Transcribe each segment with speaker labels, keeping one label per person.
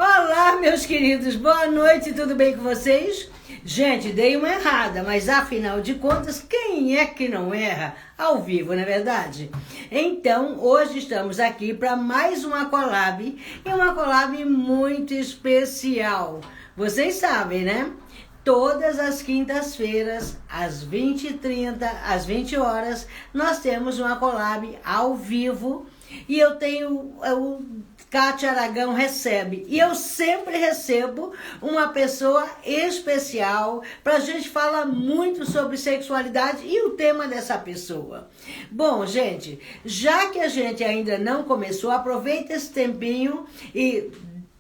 Speaker 1: Olá, meus queridos, boa noite, tudo bem com vocês? Gente, dei uma errada, mas afinal de contas, quem é que não erra ao vivo, não é verdade? Então, hoje estamos aqui para mais uma collab, e uma collab muito especial. Vocês sabem, né? Todas as quintas-feiras, às 20h30, às 20 horas, nós temos uma collab ao vivo e eu tenho o Kátia Aragão recebe. E eu sempre recebo uma pessoa especial para a gente falar muito sobre sexualidade e o tema dessa pessoa. Bom, gente, já que a gente ainda não começou, aproveita esse tempinho e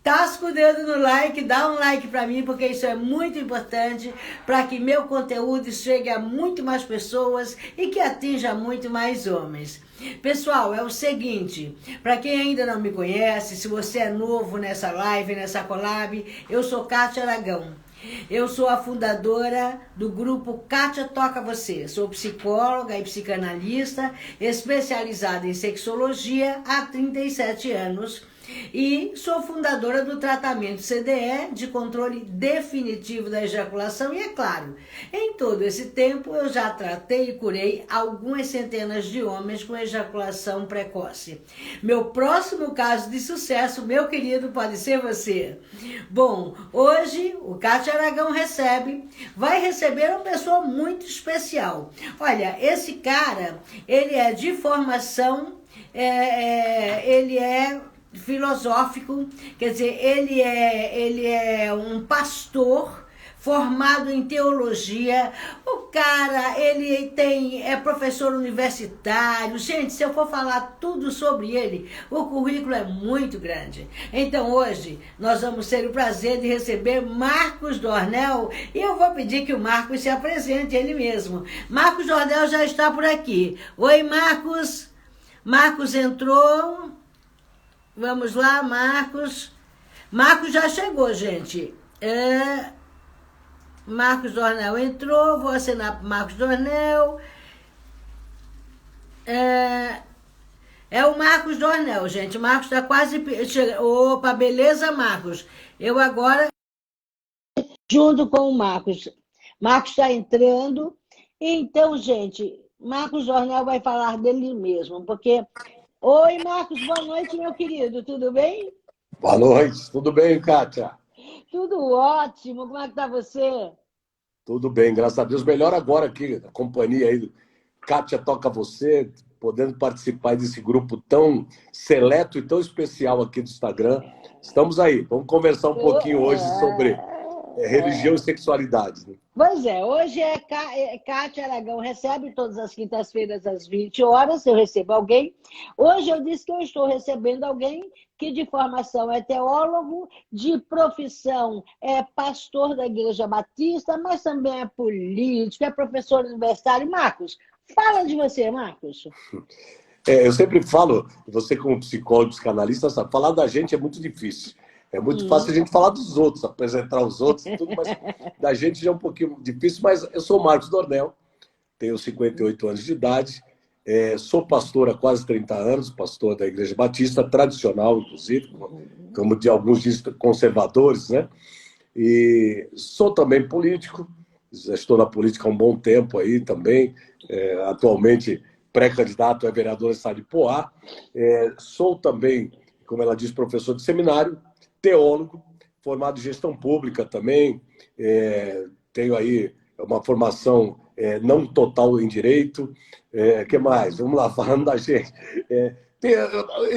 Speaker 1: tasca o dedo no like, dá um like para mim, porque isso é muito importante para que meu conteúdo chegue a muito mais pessoas e que atinja muito mais homens. Pessoal, é o seguinte, para quem ainda não me conhece, se você é novo nessa live, nessa collab, eu sou Kátia Aragão. Eu sou a fundadora do grupo Kátia Toca Você. Sou psicóloga e psicanalista, especializada em sexologia há 37 anos. E sou fundadora do tratamento CDE, de controle definitivo da ejaculação. E é claro, em todo esse tempo eu já tratei e curei algumas centenas de homens com ejaculação precoce. Meu próximo caso de sucesso, meu querido, pode ser você. Bom, hoje o Kátia Aragão vai receber uma pessoa muito especial. Olha, esse cara, ele é de formação, ele é filosófico, quer dizer, ele é um pastor formado em teologia. O cara, é professor universitário. Gente, se eu for falar tudo sobre ele, o currículo é muito grande. Então hoje nós vamos ter o prazer de receber Marcos Dornel e eu vou pedir que o Marcos se apresente ele mesmo. Marcos Dornel já está por aqui. Oi, Marcos. Marcos entrou. Vamos lá, Marcos. Marcos já chegou, gente. Marcos Dornel entrou. Vou assinar para Marcos Dornel. É o Marcos Dornel, gente. O Marcos está quase chegando. Opa, beleza, Marcos? Eu agora, junto com o Marcos. Marcos está entrando. Então, gente, Marcos Dornel vai falar dele mesmo, porque... Oi, Marcos, boa noite, meu querido, tudo bem?
Speaker 2: Boa noite, tudo bem, Kátia?
Speaker 1: Tudo ótimo, como é que tá você?
Speaker 2: Tudo bem, graças a Deus. Melhor agora aqui, na companhia aí do Kátia Toca Você, podendo participar desse grupo tão seleto e tão especial aqui do Instagram. Estamos aí, vamos conversar um pouquinho hoje sobre religião e sexualidade. Né?
Speaker 1: Pois é, hoje Kátia Aragão recebe todas as quintas-feiras às 20 horas, eu recebo alguém. Hoje eu disse que eu estou recebendo alguém que de formação é teólogo, de profissão é pastor da Igreja Batista, mas também é político, é professor universitário. Marcos, fala de você, Marcos.
Speaker 2: Eu sempre falo, você como psicólogo, psicanalista, sabe, falar da gente é muito difícil. É muito fácil a gente falar dos outros, apresentar os outros e tudo, mas da gente já é um pouquinho difícil. Mas eu sou o Marcos Dornel, tenho 58 anos de idade, sou pastor há quase 30 anos, pastor da Igreja Batista, tradicional, inclusive, como de alguns dizem, conservadores, né? E sou também político, já estou na política há um bom tempo aí também, atualmente pré-candidato a vereador do estado de Poá. Sou também, como ela diz, professor de seminário, teólogo, formado em gestão pública também, tenho aí uma formação não total em direito. Que mais? Vamos lá, falando da gente.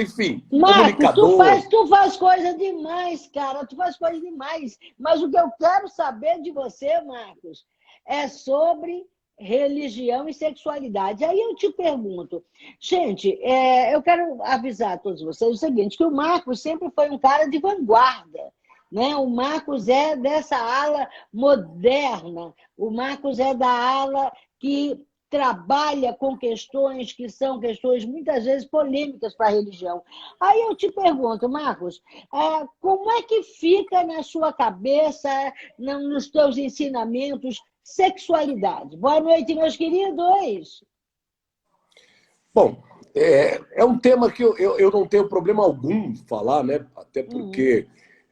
Speaker 2: Enfim,
Speaker 1: Marcos,
Speaker 2: comunicador.
Speaker 1: tu faz coisa demais, cara, tu faz coisa demais. Mas o que eu quero saber de você, Marcos, é sobre religião e sexualidade. Aí eu te pergunto, gente, eu quero avisar a todos vocês o seguinte, que o Marcos sempre foi um cara de vanguarda, né? O Marcos é dessa ala moderna, o Marcos é da ala que trabalha com questões que são questões muitas vezes polêmicas para a religião. Aí eu te pergunto, Marcos, como é que fica na sua cabeça, nos teus ensinamentos, sexualidade? Boa noite, meus queridos.
Speaker 2: Bom, é um tema que eu não tenho problema algum de falar, né? Até porque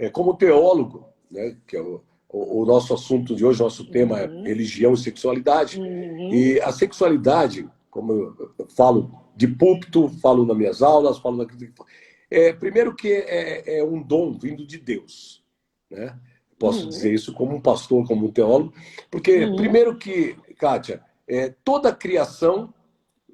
Speaker 2: como teólogo, né, que é o nosso assunto de hoje, nosso tema é religião e sexualidade. E a sexualidade, como eu falo de púlpito, falo nas minhas aulas, falo naquilo. Primeiro que é um dom vindo de Deus, né? Posso dizer isso como um pastor, como um teólogo, porque primeiro que, Kátia, toda a criação,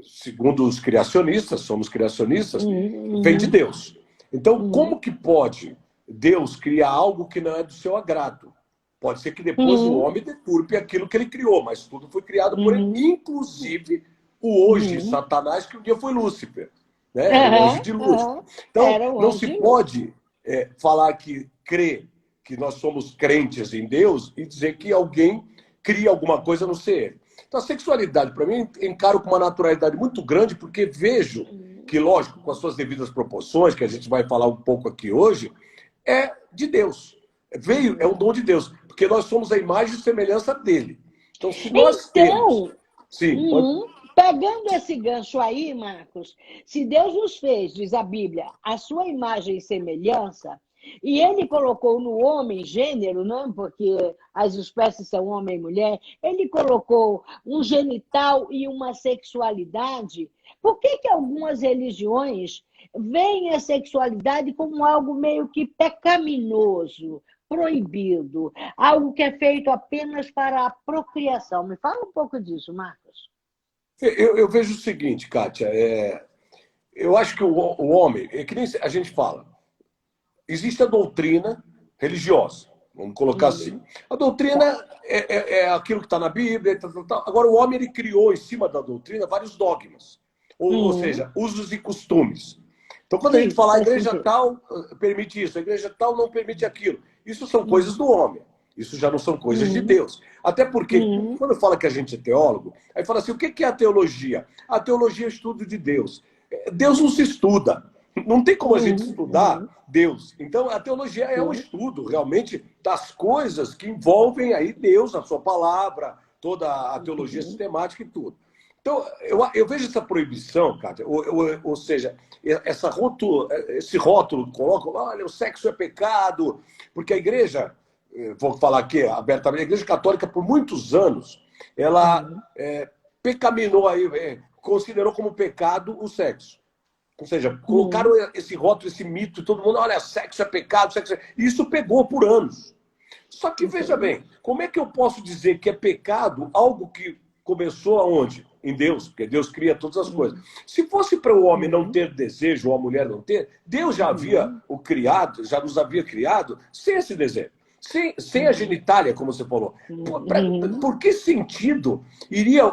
Speaker 2: segundo os criacionistas, somos criacionistas, vem de Deus. Então, como que pode Deus criar algo que não é do seu agrado? Pode ser que depois o homem deturpe aquilo que ele criou, mas tudo foi criado por ele, inclusive o hoje Satanás, que um dia foi Lúcifer, né? Era o anjo de luz. Então, não se pode falar que crê que nós somos crentes em Deus e dizer que alguém cria alguma coisa no ser. Então, a sexualidade, para mim, encaro com uma naturalidade muito grande, porque vejo que, lógico, com as suas devidas proporções, que a gente vai falar um pouco aqui hoje, é de Deus. É um dom de Deus, porque nós somos a imagem e semelhança dele. Então, se nós temos... Sim,
Speaker 3: pegando esse gancho aí, Marcos, se Deus nos fez, diz a Bíblia, a sua imagem e semelhança, e ele colocou no homem gênero, não? Porque as espécies são homem e mulher, ele colocou um genital e uma sexualidade. Por que algumas religiões veem a sexualidade como algo meio que pecaminoso, proibido, algo que é feito apenas para a procriação? Me fala um pouco disso, Marcos.
Speaker 2: Eu vejo o seguinte, Kátia, eu acho que o homem, que nem a gente fala, existe a doutrina religiosa, vamos colocar assim. A doutrina é aquilo que está na Bíblia, tal. Agora o homem ele criou em cima da doutrina vários dogmas, ou seja, usos e costumes. Então quando a gente fala a igreja tal permite isso, a igreja tal não permite aquilo, isso são coisas do homem. Isso já não são coisas de Deus. Até porque, quando fala que a gente é teólogo, aí fala assim, o que é a teologia? A teologia é o estudo de Deus. Deus não se estuda. Não tem como a gente estudar Deus. Então, a teologia é um estudo, realmente, das coisas que envolvem aí Deus, a sua palavra, toda a teologia sistemática e tudo. Então, eu vejo essa proibição, Kátia, ou seja, esse rótulo que colocam, olha, o sexo é pecado, porque a igreja... Vou falar aqui abertamente, a Igreja Católica, por muitos anos, ela pecaminou aí, considerou como pecado o sexo. Ou seja, colocaram esse rótulo, esse mito, todo mundo, olha, sexo é pecado, sexo é... E isso pegou por anos. Só que, veja bem, como é que eu posso dizer que é pecado algo que começou aonde? Em Deus, porque Deus cria todas as coisas. Se fosse para o homem não ter desejo ou a mulher não ter, Deus já havia já nos havia criado sem esse desejo. Sem a genitália, como você falou. Por que sentido iria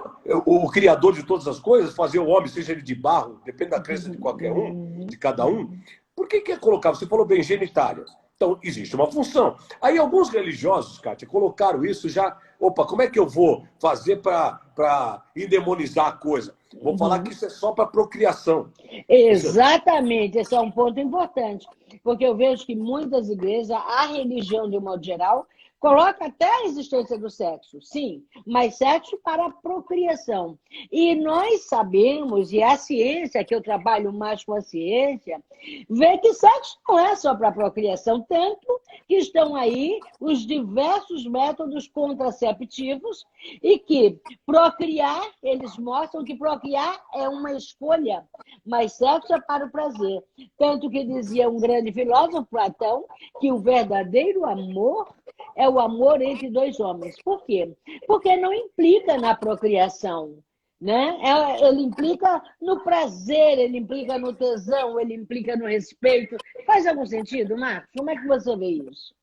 Speaker 2: o Criador de todas as coisas fazer o homem, seja ele de barro, depende da crença de qualquer um, de cada um? Por que ia colocar? Você falou bem, genitália. Então, existe uma função. Aí alguns religiosos, Kátia, colocaram isso já... Opa, como é que eu vou fazer para endemonizar a coisa? Vou falar que isso é só para procriação.
Speaker 3: Exatamente, esse é um ponto importante. Porque eu vejo que muitas igrejas, a religião, de um modo geral, coloca até a existência do sexo, sim, mas sexo para a procriação. E nós sabemos, e a ciência, que eu trabalho mais com a ciência, vê que sexo não é só para a procriação, tanto que estão aí os diversos métodos contraceptivos e que procriar, eles mostram que procriar é uma escolha, mas sexo é para o prazer. Tanto que dizia um grande filósofo, Platão, que o verdadeiro amor é o amor entre dois homens. Por quê? Porque não implica na procriação, né? Ele implica no prazer, ele implica no tesão, ele implica no respeito. Faz algum sentido, Marcos? Como é que você vê isso?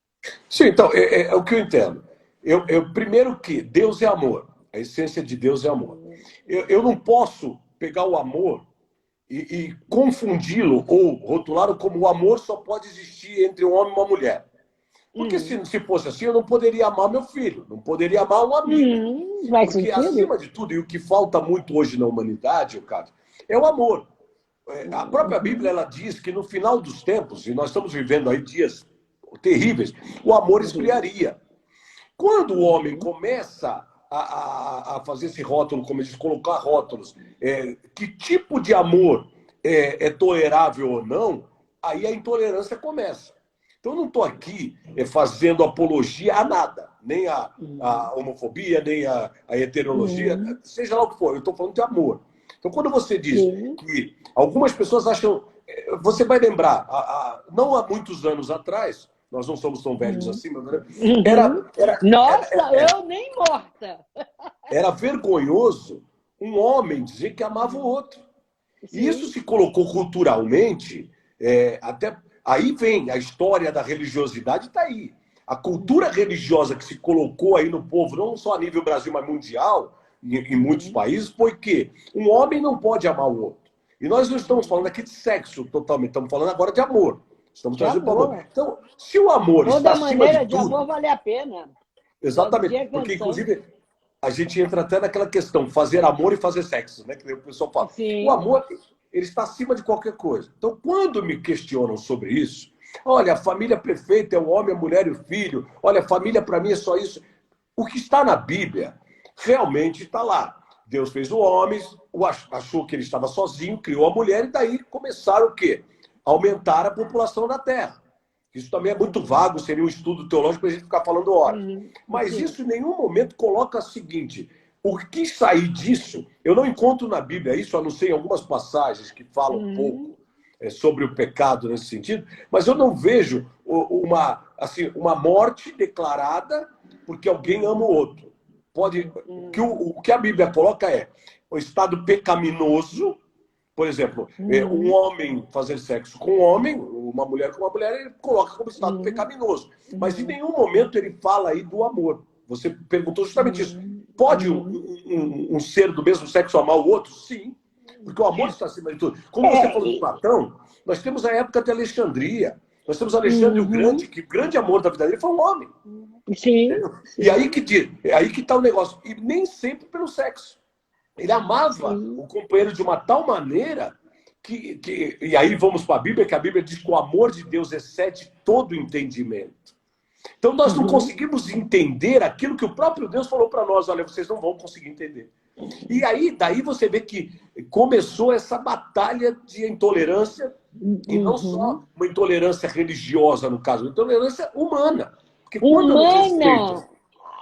Speaker 2: Sim, então, é o que eu entendo. Primeiro que Deus é amor. A essência de Deus é amor. Eu não posso pegar o amor e confundi-lo ou rotulá-lo como o amor só pode existir entre um homem e uma mulher. Porque se fosse assim, eu não poderia amar meu filho, não poderia amar um amigo. Porque, acima de tudo, e o que falta muito hoje na humanidade, Cássio, é o amor. A própria Bíblia ela diz que no final dos tempos, e nós estamos vivendo aí dias terríveis, o amor esfriaria. Quando o homem começa a fazer esse rótulo, como eles colocar rótulos, que tipo de amor é tolerável ou não, aí a intolerância começa. Então, eu não estou aqui fazendo apologia a nada, nem a homofobia, nem a heterologia, seja lá o que for. Eu estou falando de amor. Então, quando você diz que algumas pessoas acham... Você vai lembrar, não há muitos anos atrás, nós não somos tão velhos assim, mas
Speaker 3: eu nem morta.
Speaker 2: Era vergonhoso um homem dizer que amava o outro. E isso se colocou culturalmente, até... Aí vem a história da religiosidade, está aí. A cultura religiosa que se colocou aí no povo, não só a nível Brasil, mas mundial, em muitos países, foi que um homem não pode amar o outro. E nós não estamos falando aqui de sexo totalmente, estamos falando agora de amor. Estamos trazendo para o amor. Então, se o amor está acima de tudo...
Speaker 3: de amor vale a pena.
Speaker 2: Exatamente, porque inclusive a gente entra até naquela questão, fazer amor e fazer sexo, né? Que o pessoal fala.
Speaker 3: Sim.
Speaker 2: O amor... ele está acima de qualquer coisa. Então, quando me questionam sobre isso, olha, a família perfeita é o homem, a mulher e o filho, olha, a família para mim é só isso. O que está na Bíblia realmente está lá. Deus fez o homem, achou que ele estava sozinho, criou a mulher, e daí começaram o quê? Aumentar a população da Terra. Isso também é muito vago, seria um estudo teológico para a gente ficar falando horas. Mas isso em nenhum momento coloca o seguinte... O que sair disso, eu não encontro na Bíblia isso, a não ser em algumas passagens que falam um pouco sobre o pecado nesse sentido, mas eu não vejo uma morte declarada porque alguém ama o outro. O que a Bíblia coloca é o estado pecaminoso, por exemplo, um homem fazer sexo com um homem, uma mulher com uma mulher, ele coloca como estado pecaminoso. Mas em nenhum momento ele fala aí do amor. Você perguntou justamente isso. Pode um ser do mesmo sexo amar o outro? Sim. Porque o amor está acima de tudo. Como você falou de Platão, nós temos a época de Alexandria. Nós temos Alexandre o Grande, que o grande amor da vida dele foi um homem.
Speaker 3: Sim.
Speaker 2: E aí que está o negócio. E nem sempre pelo sexo. Ele amava o companheiro de uma tal maneira que... E aí vamos para a Bíblia, que a Bíblia diz que o amor de Deus excede todo o entendimento. Então, nós não conseguimos entender aquilo que o próprio Deus falou para nós. Olha, vocês não vão conseguir entender. E aí, daí você vê que começou essa batalha de intolerância, e não só uma intolerância religiosa, no caso, uma intolerância humana. Porque quando
Speaker 3: humana!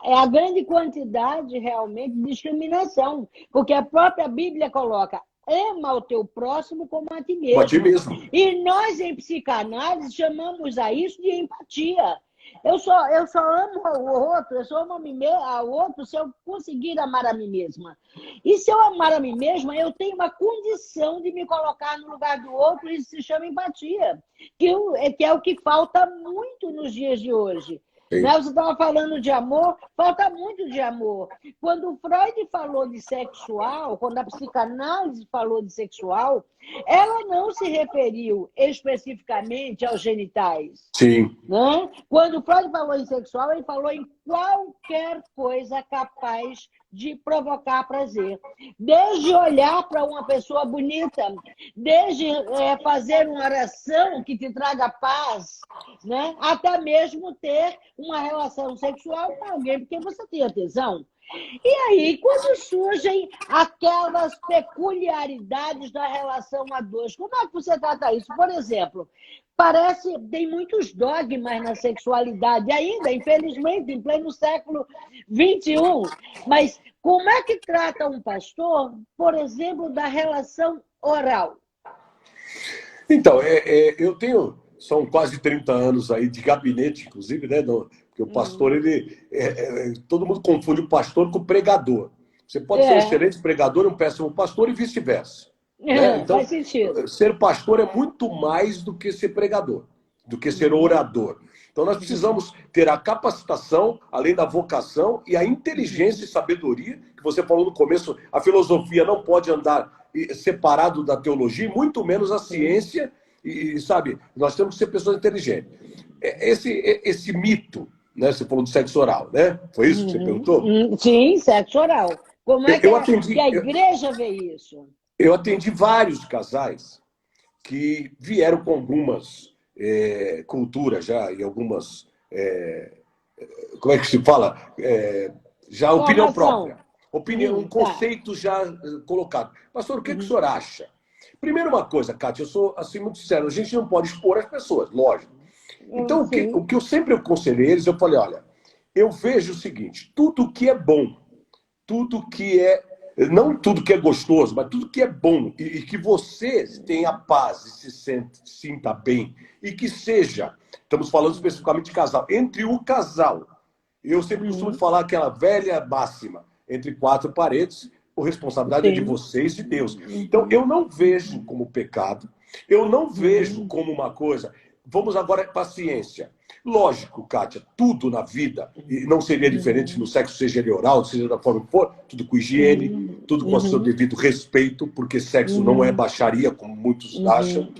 Speaker 3: É a grande quantidade, realmente, de discriminação. Porque a própria Bíblia coloca... ama o teu próximo como a ti mesmo.
Speaker 2: A ti mesmo.
Speaker 3: E nós, em psicanálise, chamamos a isso de empatia. Eu só amo o outro, eu só amo ao outro se eu conseguir amar a mim mesma. E se eu amar a mim mesma, eu tenho uma condição de me colocar no lugar do outro, e isso se chama empatia, que é o que falta muito nos dias de hoje. Né? Você estava falando de amor, falta muito de amor. Quando o Freud falou de sexual, quando a psicanálise falou de sexual, ela não se referiu especificamente aos genitais.
Speaker 2: Sim.
Speaker 3: Né? Quando o Freud falou em sexual, ele falou em qualquer coisa capaz de provocar prazer. Desde olhar para uma pessoa bonita, desde fazer uma oração que te traga paz, né? Até mesmo ter uma relação sexual com alguém, porque você tem tesão. E aí, quando surgem aquelas peculiaridades da relação a dois, como é que você trata isso? Por exemplo, tem muitos dogmas na sexualidade ainda, infelizmente, em pleno século XXI. Mas como é que trata um pastor, por exemplo, da relação oral?
Speaker 2: Então, eu tenho... São quase 30 anos aí de gabinete, inclusive, né? Porque o pastor, todo mundo confunde o pastor com o pregador. Você pode ser um excelente pregador e um péssimo pastor e vice-versa. Né? Então,
Speaker 3: faz sentido.
Speaker 2: Ser pastor é muito mais do que ser pregador, do que ser orador. Então, nós precisamos ter a capacitação, além da vocação, e a inteligência e sabedoria, que você falou no começo, a filosofia não pode andar separado da teologia, e muito menos a ciência. E sabe, nós temos que ser pessoas inteligentes. Esse mito, né? Você falou do sexo oral, né? Foi isso que você perguntou?
Speaker 3: Sim, sexo oral. Como é que a igreja vê isso?
Speaker 2: Eu atendi vários casais que vieram com algumas culturas já, e algumas... como é que se fala? Já opinião própria. Um conceito já colocado. Pastor, o que o senhor acha? Primeiro uma coisa, Kátia, eu sou assim muito sincero, a gente não pode expor as pessoas, lógico. Então,
Speaker 3: Sim.
Speaker 2: o que eu sempre aconselhei eles, eu falei, olha, eu vejo o seguinte, tudo que é bom, tudo que é, não tudo que é gostoso, mas tudo que é bom e que você tenha paz e sinta bem e que seja, estamos falando especificamente de casal, entre o casal, eu sempre costumo falar aquela velha máxima, entre quatro paredes, a responsabilidade é de
Speaker 3: Sim.
Speaker 2: vocês e Deus. Então, eu não vejo como pecado, eu não vejo como uma coisa. Vamos agora para a ciência. Lógico, Kátia, tudo na vida, e não seria diferente no sexo, seja ele oral, seja da forma que for, tudo com higiene, tudo com o seu devido respeito, porque sexo não é baixaria, como muitos acham.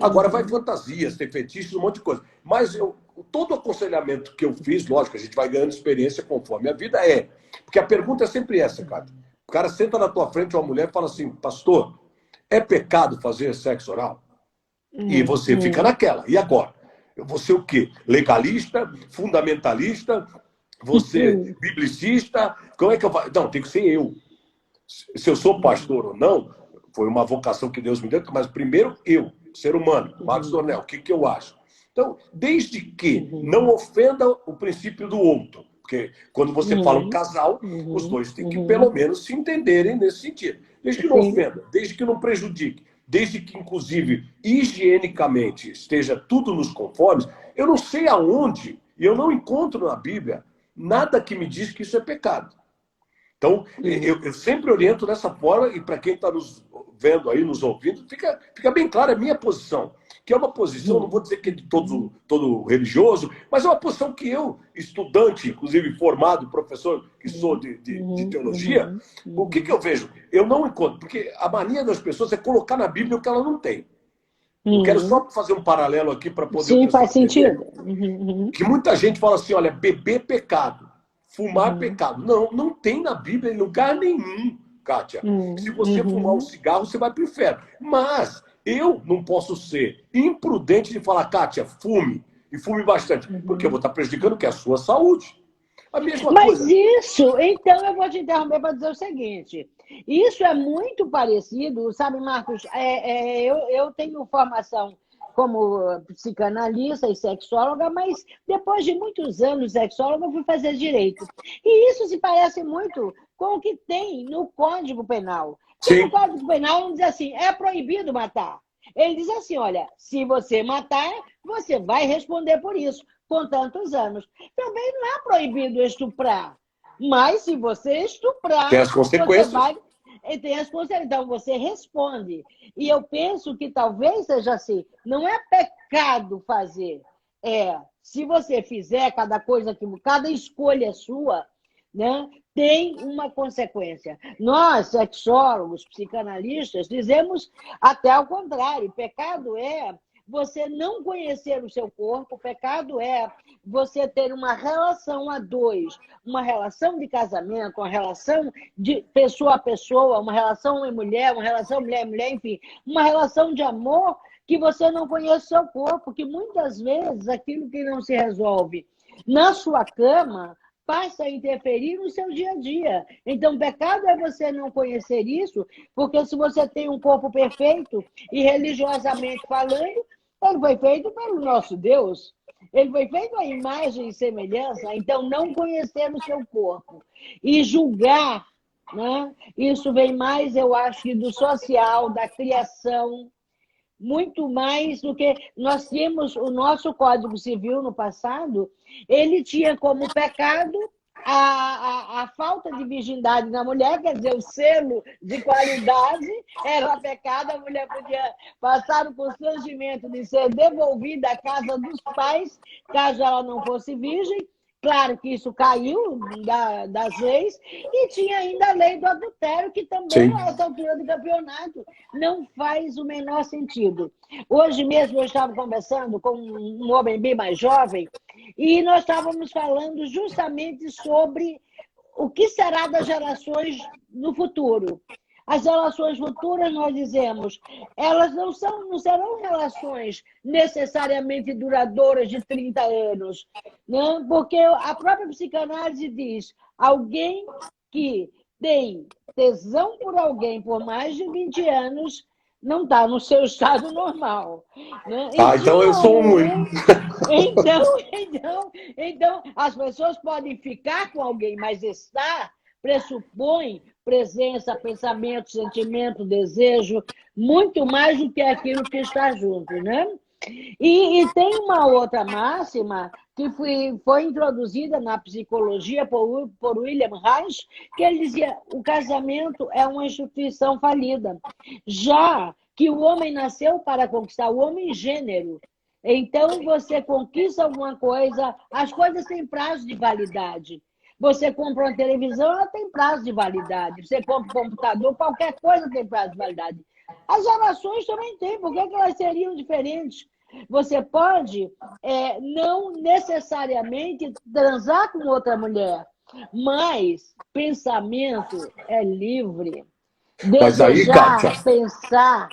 Speaker 2: Agora vai fantasias, tem fetiches, um monte de coisa. Mas todo aconselhamento que eu fiz, lógico, a gente vai ganhando experiência conforme a vida é. Porque a pergunta é sempre essa, Kátia. O cara senta na tua frente, uma mulher, e fala assim, pastor, é pecado fazer sexo oral? E você fica naquela. E agora? Eu vou ser o quê? Legalista? Fundamentalista? Você biblicista? Como é que eu vou? Não, tem que ser eu. Se eu sou pastor ou não, foi uma vocação que Deus me deu, mas primeiro eu, ser humano, Marcos Dornel, o que eu acho? Então, desde que não ofenda o princípio do outro, porque quando você fala um casal, os dois têm que pelo menos se entenderem nesse sentido. Desde que não ofenda, desde que não prejudique, desde que, inclusive, higienicamente esteja tudo nos conformes, eu não sei aonde, e eu não encontro na Bíblia, nada que me diz que isso é pecado. Então, eu sempre oriento dessa forma, e para quem está nos vendo aí, nos ouvindo, fica bem clara a minha posição. Que é uma posição, não vou dizer que é de todo religioso, mas é uma posição que eu, estudante, inclusive formado, professor que sou de teologia, o que eu vejo? Eu não encontro, porque a mania das pessoas é colocar na Bíblia o que ela não tem. Eu quero só fazer um paralelo aqui para poder...
Speaker 3: Sim, faz sentido.
Speaker 2: Que muita gente fala assim, olha, beber é pecado, fumar é pecado. Não, não tem na Bíblia em lugar nenhum, Kátia. Se você fumar um cigarro, você vai para o inferno. Mas eu não posso ser imprudente de falar, Kátia, fume, e fume bastante, porque eu vou estar prejudicando o que? A sua saúde. A mesma
Speaker 3: Mas
Speaker 2: coisa.
Speaker 3: isso, então eu vou te interromper para dizer o seguinte, isso é muito parecido, sabe, Marcos, eu tenho formação como psicanalista e sexóloga, mas depois de muitos anos sexóloga, eu fui fazer direito. E isso se parece muito com o que tem no Código Penal. Porque no Código Penal não diz assim, é proibido matar. Ele diz assim, olha, se você matar, você vai responder por isso, com tantos anos. Também não é proibido estuprar, mas se você estuprar,
Speaker 2: tem as consequências.
Speaker 3: você vai... Tem as consequências, então você responde. E eu penso que talvez seja assim, não é pecado fazer, se você fizer cada escolha sua, né, tem uma consequência. Nós, sexólogos, psicanalistas, dizemos até o contrário. Pecado é você não conhecer o seu corpo, pecado é você ter uma relação a dois, uma relação de casamento, uma relação de pessoa a pessoa, uma relação homem-mulher, uma relação mulher-mulher, enfim, uma relação de amor que você não conhece o seu corpo, que muitas vezes aquilo que não se resolve na sua cama passa a interferir no seu dia a dia. Então, pecado é você não conhecer isso, porque se você tem um corpo perfeito e religiosamente falando, ele foi feito pelo nosso Deus. Ele foi feito à imagem e semelhança, então não conhecer o seu corpo e julgar, né? Isso vem mais, eu acho, que do social, da criação, muito mais do que nós tínhamos o nosso Código Civil no passado, ele tinha como pecado a falta de virgindade na mulher, quer dizer, o selo de qualidade era pecado, a mulher podia passar o constrangimento de ser devolvida à casa dos pais, caso ela não fosse virgem. Claro que isso caiu das leis, e tinha ainda a lei do adultério, que também, a essa altura do campeonato, não faz o menor sentido. Hoje mesmo eu estava conversando com um homem bem mais jovem, e nós estávamos falando justamente sobre o que será das gerações no futuro. As relações futuras, nós dizemos, elas não serão relações necessariamente duradouras de 30 anos, né? Porque a própria psicanálise diz, alguém que tem tesão por alguém por mais de 20 anos não está no seu estado normal. Né?
Speaker 2: Ah, então eu sou um.
Speaker 3: Então, as pessoas podem ficar com alguém, mas estar pressupõe presença, pensamento, sentimento, desejo, muito mais do que aquilo que está junto, né? E tem uma outra máxima que foi introduzida na psicologia por William Reich, que ele dizia: o casamento é uma instituição falida, já que o homem nasceu para conquistar, o homem gênero. Então, você conquista alguma coisa, as coisas têm prazo de validade. Você compra uma televisão, ela tem prazo de validade. Você compra um computador, qualquer coisa tem prazo de validade. As relações também têm, por que elas seriam diferentes? Você pode não necessariamente transar com outra mulher, mas pensamento é livre.
Speaker 2: Mas aí,
Speaker 3: Desejar,
Speaker 2: Kátia,
Speaker 3: pensar.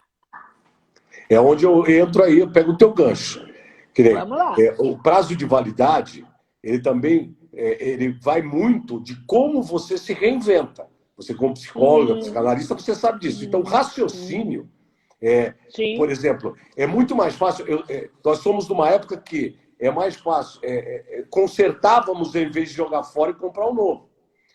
Speaker 2: é onde eu entro aí, eu pego o teu gancho. Que nem,
Speaker 3: Vamos lá.
Speaker 2: o prazo de validade, ele também ele vai muito de como você se reinventa. Você, como psicóloga, psicanalista, você sabe disso. Então, o raciocínio, por exemplo, é muito mais fácil. Nós somos numa época que é mais fácil. Consertávamos em vez de jogar fora e comprar um novo.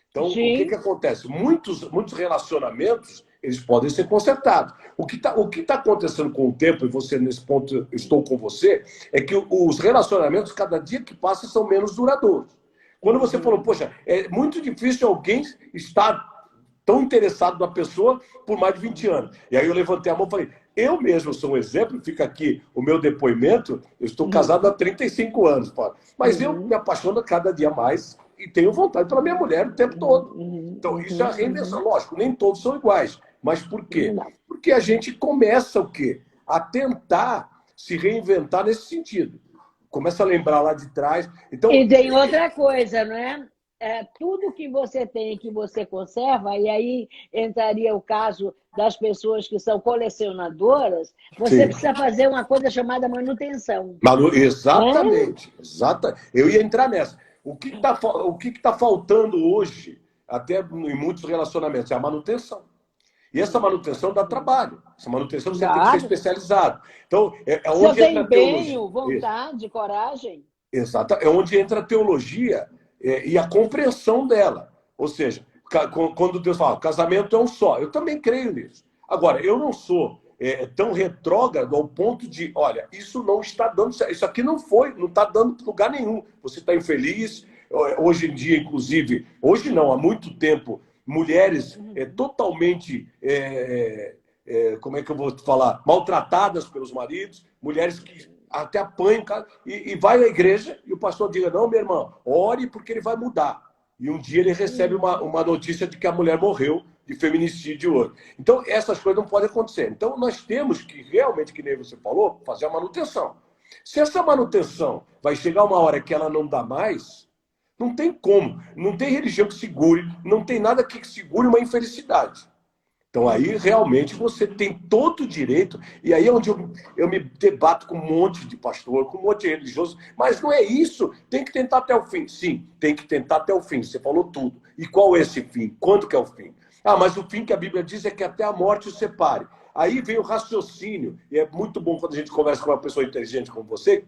Speaker 2: Então, o que acontece? Muitos relacionamentos, eles podem ser consertados. O que tá acontecendo com o tempo, e você, nesse ponto, estou com você, é que os relacionamentos, cada dia que passa, são menos duradouros. Quando você falou, poxa, é muito difícil alguém estar tão interessado na pessoa por mais de 20 anos. E aí eu levantei a mão e falei, eu mesmo sou um exemplo, fica aqui o meu depoimento, eu estou casado há 35 anos, mas eu me apaixono cada dia mais e tenho vontade pela minha mulher o tempo todo. Então, isso é a reinvenção. Lógico, nem todos são iguais. Mas por quê? Porque a gente começa o quê? A tentar se reinventar nesse sentido. Começa a lembrar lá de trás. Então,
Speaker 3: e tem outra coisa, não é? Tudo que você tem, que você conserva, e aí entraria o caso das pessoas que são colecionadoras, você precisa fazer uma coisa chamada manutenção.
Speaker 2: Exatamente. Eu ia entrar nessa. O que está faltando hoje, até em muitos relacionamentos, é a manutenção. E essa manutenção dá trabalho. Essa manutenção você tem que ser especializado. Então, onde entra a teologia.
Speaker 3: Empenho, vontade, coragem.
Speaker 2: Exato. É onde entra a teologia e a compreensão dela. Ou seja, quando Deus fala, casamento é um só. Eu também creio nisso. Agora, eu não sou tão retrógrado ao ponto de, olha, isso não está dando certo. Isso aqui não está dando lugar nenhum. Você está infeliz. Hoje em dia, inclusive, hoje não, há muito tempo, mulheres totalmente, como é que eu vou te falar, maltratadas pelos maridos, mulheres que até apanham, e vai à igreja e o pastor diga, não, meu irmão, ore porque ele vai mudar. E um dia ele recebe uma notícia de que a mulher morreu de feminicídio hoje. Então, essas coisas não podem acontecer. Então, nós temos que realmente, que nem você falou, fazer a manutenção. Se essa manutenção vai chegar uma hora que ela não dá mais, não tem como. Não tem religião que segure, não tem nada que segure uma infelicidade. Então, aí, realmente, você tem todo o direito, e aí é onde eu me debato com um monte de pastor, com um monte de religioso, mas não é isso, tem que tentar até o fim. Sim, tem que tentar até o fim, você falou tudo. E qual é esse fim? Quando que é o fim? Mas o fim que a Bíblia diz é que até a morte os separe. Aí vem o raciocínio, e é muito bom quando a gente conversa com uma pessoa inteligente como você,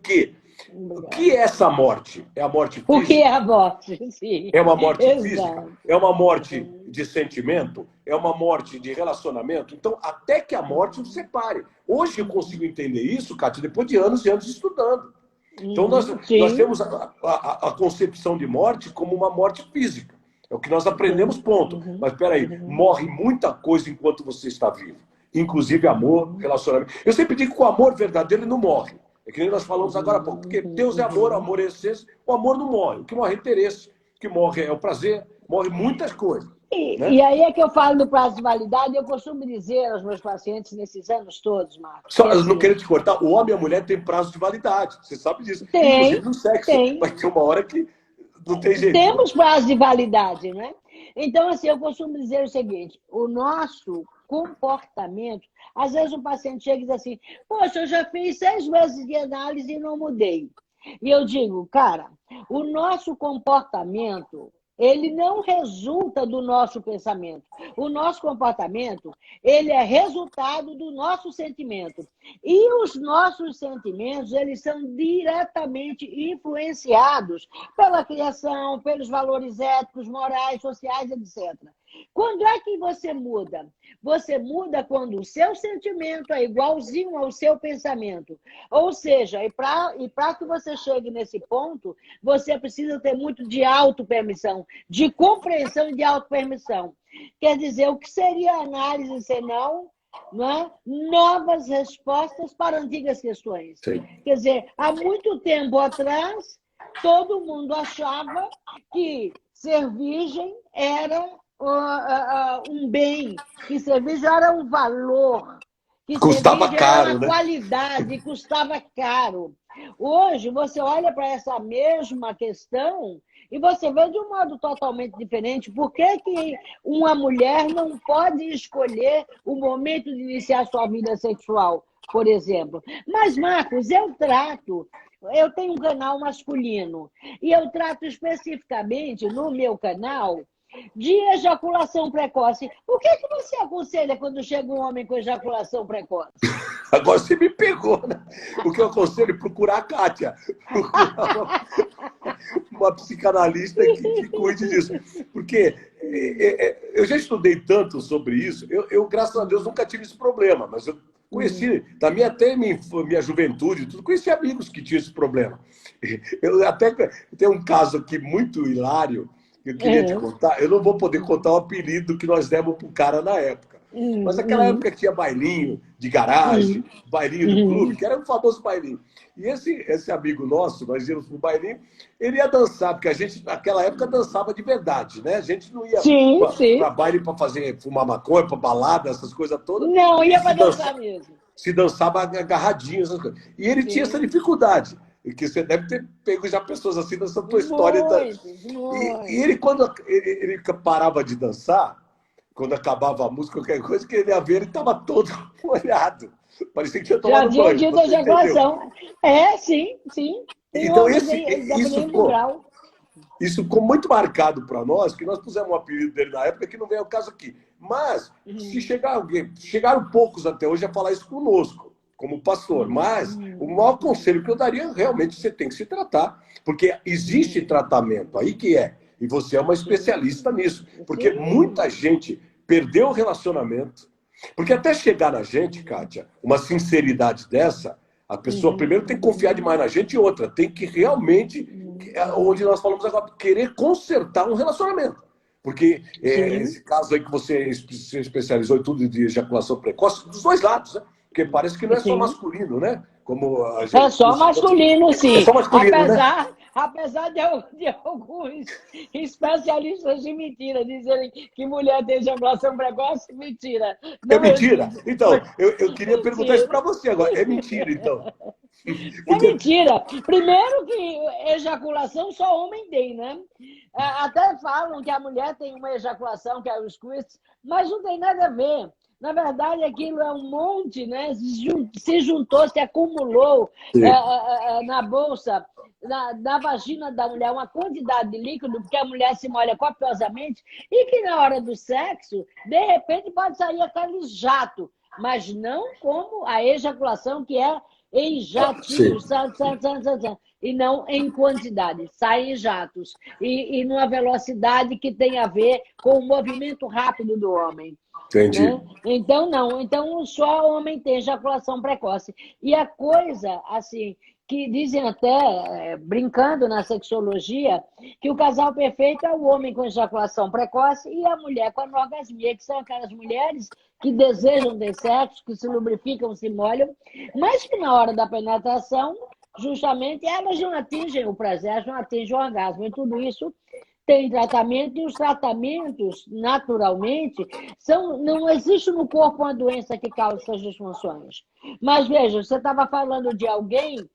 Speaker 2: o que é essa morte? É a morte física?
Speaker 3: O que é a morte? Sim.
Speaker 2: É uma morte física? É uma morte de sentimento? É uma morte de relacionamento? Então, até que a morte os separe. Hoje eu consigo entender isso, Kátia, depois de anos e anos estudando. Então, nós temos a concepção de morte como uma morte física. É o que nós aprendemos, ponto. Mas, peraí, morre muita coisa enquanto você está vivo. Inclusive amor, relacionamento. Eu sempre digo que o amor verdadeiro não morre. É que nem nós falamos agora há pouco. Porque Deus é amor, o amor é essência. O amor não morre. O que morre é interesse. O que morre é o prazer. Morre muitas coisas. Né?
Speaker 3: E aí é que eu falo do prazo de validade. Eu costumo dizer aos meus pacientes nesses anos todos, Marcos.
Speaker 2: Só, eu não quero te cortar. O homem e a mulher têm prazo de validade. Você sabe disso. Inclusive no sexo. Vai ter uma hora que não tem jeito.
Speaker 3: Temos prazo de validade, né? Então, assim, eu costumo dizer o seguinte. O nosso comportamento... Às vezes o paciente chega e diz assim, poxa, eu já fiz 6 meses de análise e não mudei. E eu digo, cara, o nosso comportamento ele não resulta do nosso pensamento. O nosso comportamento, ele é resultado do nosso sentimento. E os nossos sentimentos, eles são diretamente influenciados pela criação, pelos valores éticos, morais, sociais, etc. Quando é que você muda? Você muda quando o seu sentimento é igualzinho ao seu pensamento. Ou seja, e para que você chegue nesse ponto, você precisa ter muito de autopermissão, de compreensão e de autopermissão. Quer dizer, o que seria análise senão, não é? Novas respostas para antigas questões?
Speaker 2: Sim.
Speaker 3: Quer dizer, há muito tempo atrás, todo mundo achava que ser virgem era um bem, que ser virgem era um valor, que
Speaker 2: Custava
Speaker 3: ser virgem
Speaker 2: caro,
Speaker 3: era uma
Speaker 2: né?
Speaker 3: qualidade, custava caro. Hoje, você olha para essa mesma questão e você vê de um modo totalmente diferente. Por que que uma mulher não pode escolher o momento de iniciar sua vida sexual, por exemplo? Mas, Marcos, eu tenho um canal masculino e eu trato especificamente no meu canal de ejaculação precoce. O que você aconselha quando chega um homem com ejaculação precoce?
Speaker 2: Agora você me pegou, né? O que eu aconselho é procurar a Kátia. Procurar uma psicanalista que cuide disso. Porque eu já estudei tanto sobre isso. Eu, graças a Deus, nunca tive esse problema. Mas eu conheci, também até minha juventude, tudo, conheci amigos que tinham esse problema. Eu até tenho um caso aqui muito hilário que eu queria te contar. Eu não vou poder contar o apelido que nós demos para o cara na época. Mas naquela época tinha bailinho de garagem, bailinho do clube, que era um famoso bailinho. E esse amigo nosso, nós íamos para o bailinho, ele ia dançar, porque a gente naquela época dançava de verdade, né? A gente não ia para baile para fumar maconha, para balada, essas coisas todas.
Speaker 3: Não, ia para dançar mesmo.
Speaker 2: Se dançava agarradinho, essas coisas. E ele tinha essa dificuldade. E que você deve ter pego já pessoas assim nessa tua história. E ele, quando ele parava de dançar, quando acabava a música, qualquer coisa, que ele ia ver, ele estava todo molhado. Parecia que tinha tomado banho.
Speaker 3: Já tinha ejaculação. Sim.
Speaker 2: Então, isso ficou muito marcado para nós, que nós pusemos um apelido dele na época, que não vem ao caso aqui. Mas, se chegar alguém, chegaram poucos até hoje a falar isso conosco, como pastor. Mas, o maior conselho que eu daria, realmente, você tem que se tratar. Porque existe tratamento, aí que é. E você é uma especialista nisso. Porque muita gente perdeu o relacionamento. Porque até chegar na gente, Kátia, uma sinceridade dessa, a pessoa primeiro tem que confiar demais na gente e outra, tem que realmente, onde nós falamos agora, querer consertar um relacionamento. Porque esse caso aí que você se especializou em tudo de ejaculação precoce, dos dois lados, né? Porque parece que não é só masculino, né? Como a gente,
Speaker 3: é só masculino, sim.
Speaker 2: É só masculino,
Speaker 3: apesar de alguns especialistas de mentira dizerem que mulher tem ejaculação precoce, mentira.
Speaker 2: Não é mentira? Então, eu queria perguntar isso para você agora. É mentira, então?
Speaker 3: É mentira. Primeiro que ejaculação só homem tem, né? Até falam que a mulher tem uma ejaculação, que é o squirt, mas não tem nada a ver. Na verdade, aquilo é um monte, né? Se juntou, se acumulou na bolsa, na vagina da mulher, uma quantidade de líquido, porque a mulher se molha copiosamente, e que na hora do sexo, de repente, pode sair aquele jato, mas não como a ejaculação, que é em jatinhos, e não em quantidade, sai em jatos, e numa velocidade que tem a ver com o movimento rápido do homem.
Speaker 2: Entendi.
Speaker 3: Né? Então, não. Então, só homem tem ejaculação precoce. E a coisa, assim, que dizem até, brincando na sexologia, que o casal perfeito é o homem com ejaculação precoce e a mulher com anorgasmia, que são aquelas mulheres que desejam ter sexo, que se lubrificam, se molham, mas que na hora da penetração, justamente, elas não atingem o prazer, não atingem o orgasmo. E tudo isso tem tratamento, e os tratamentos, naturalmente, não existe no corpo uma doença que causa essas disfunções. Mas veja, você estava falando de alguém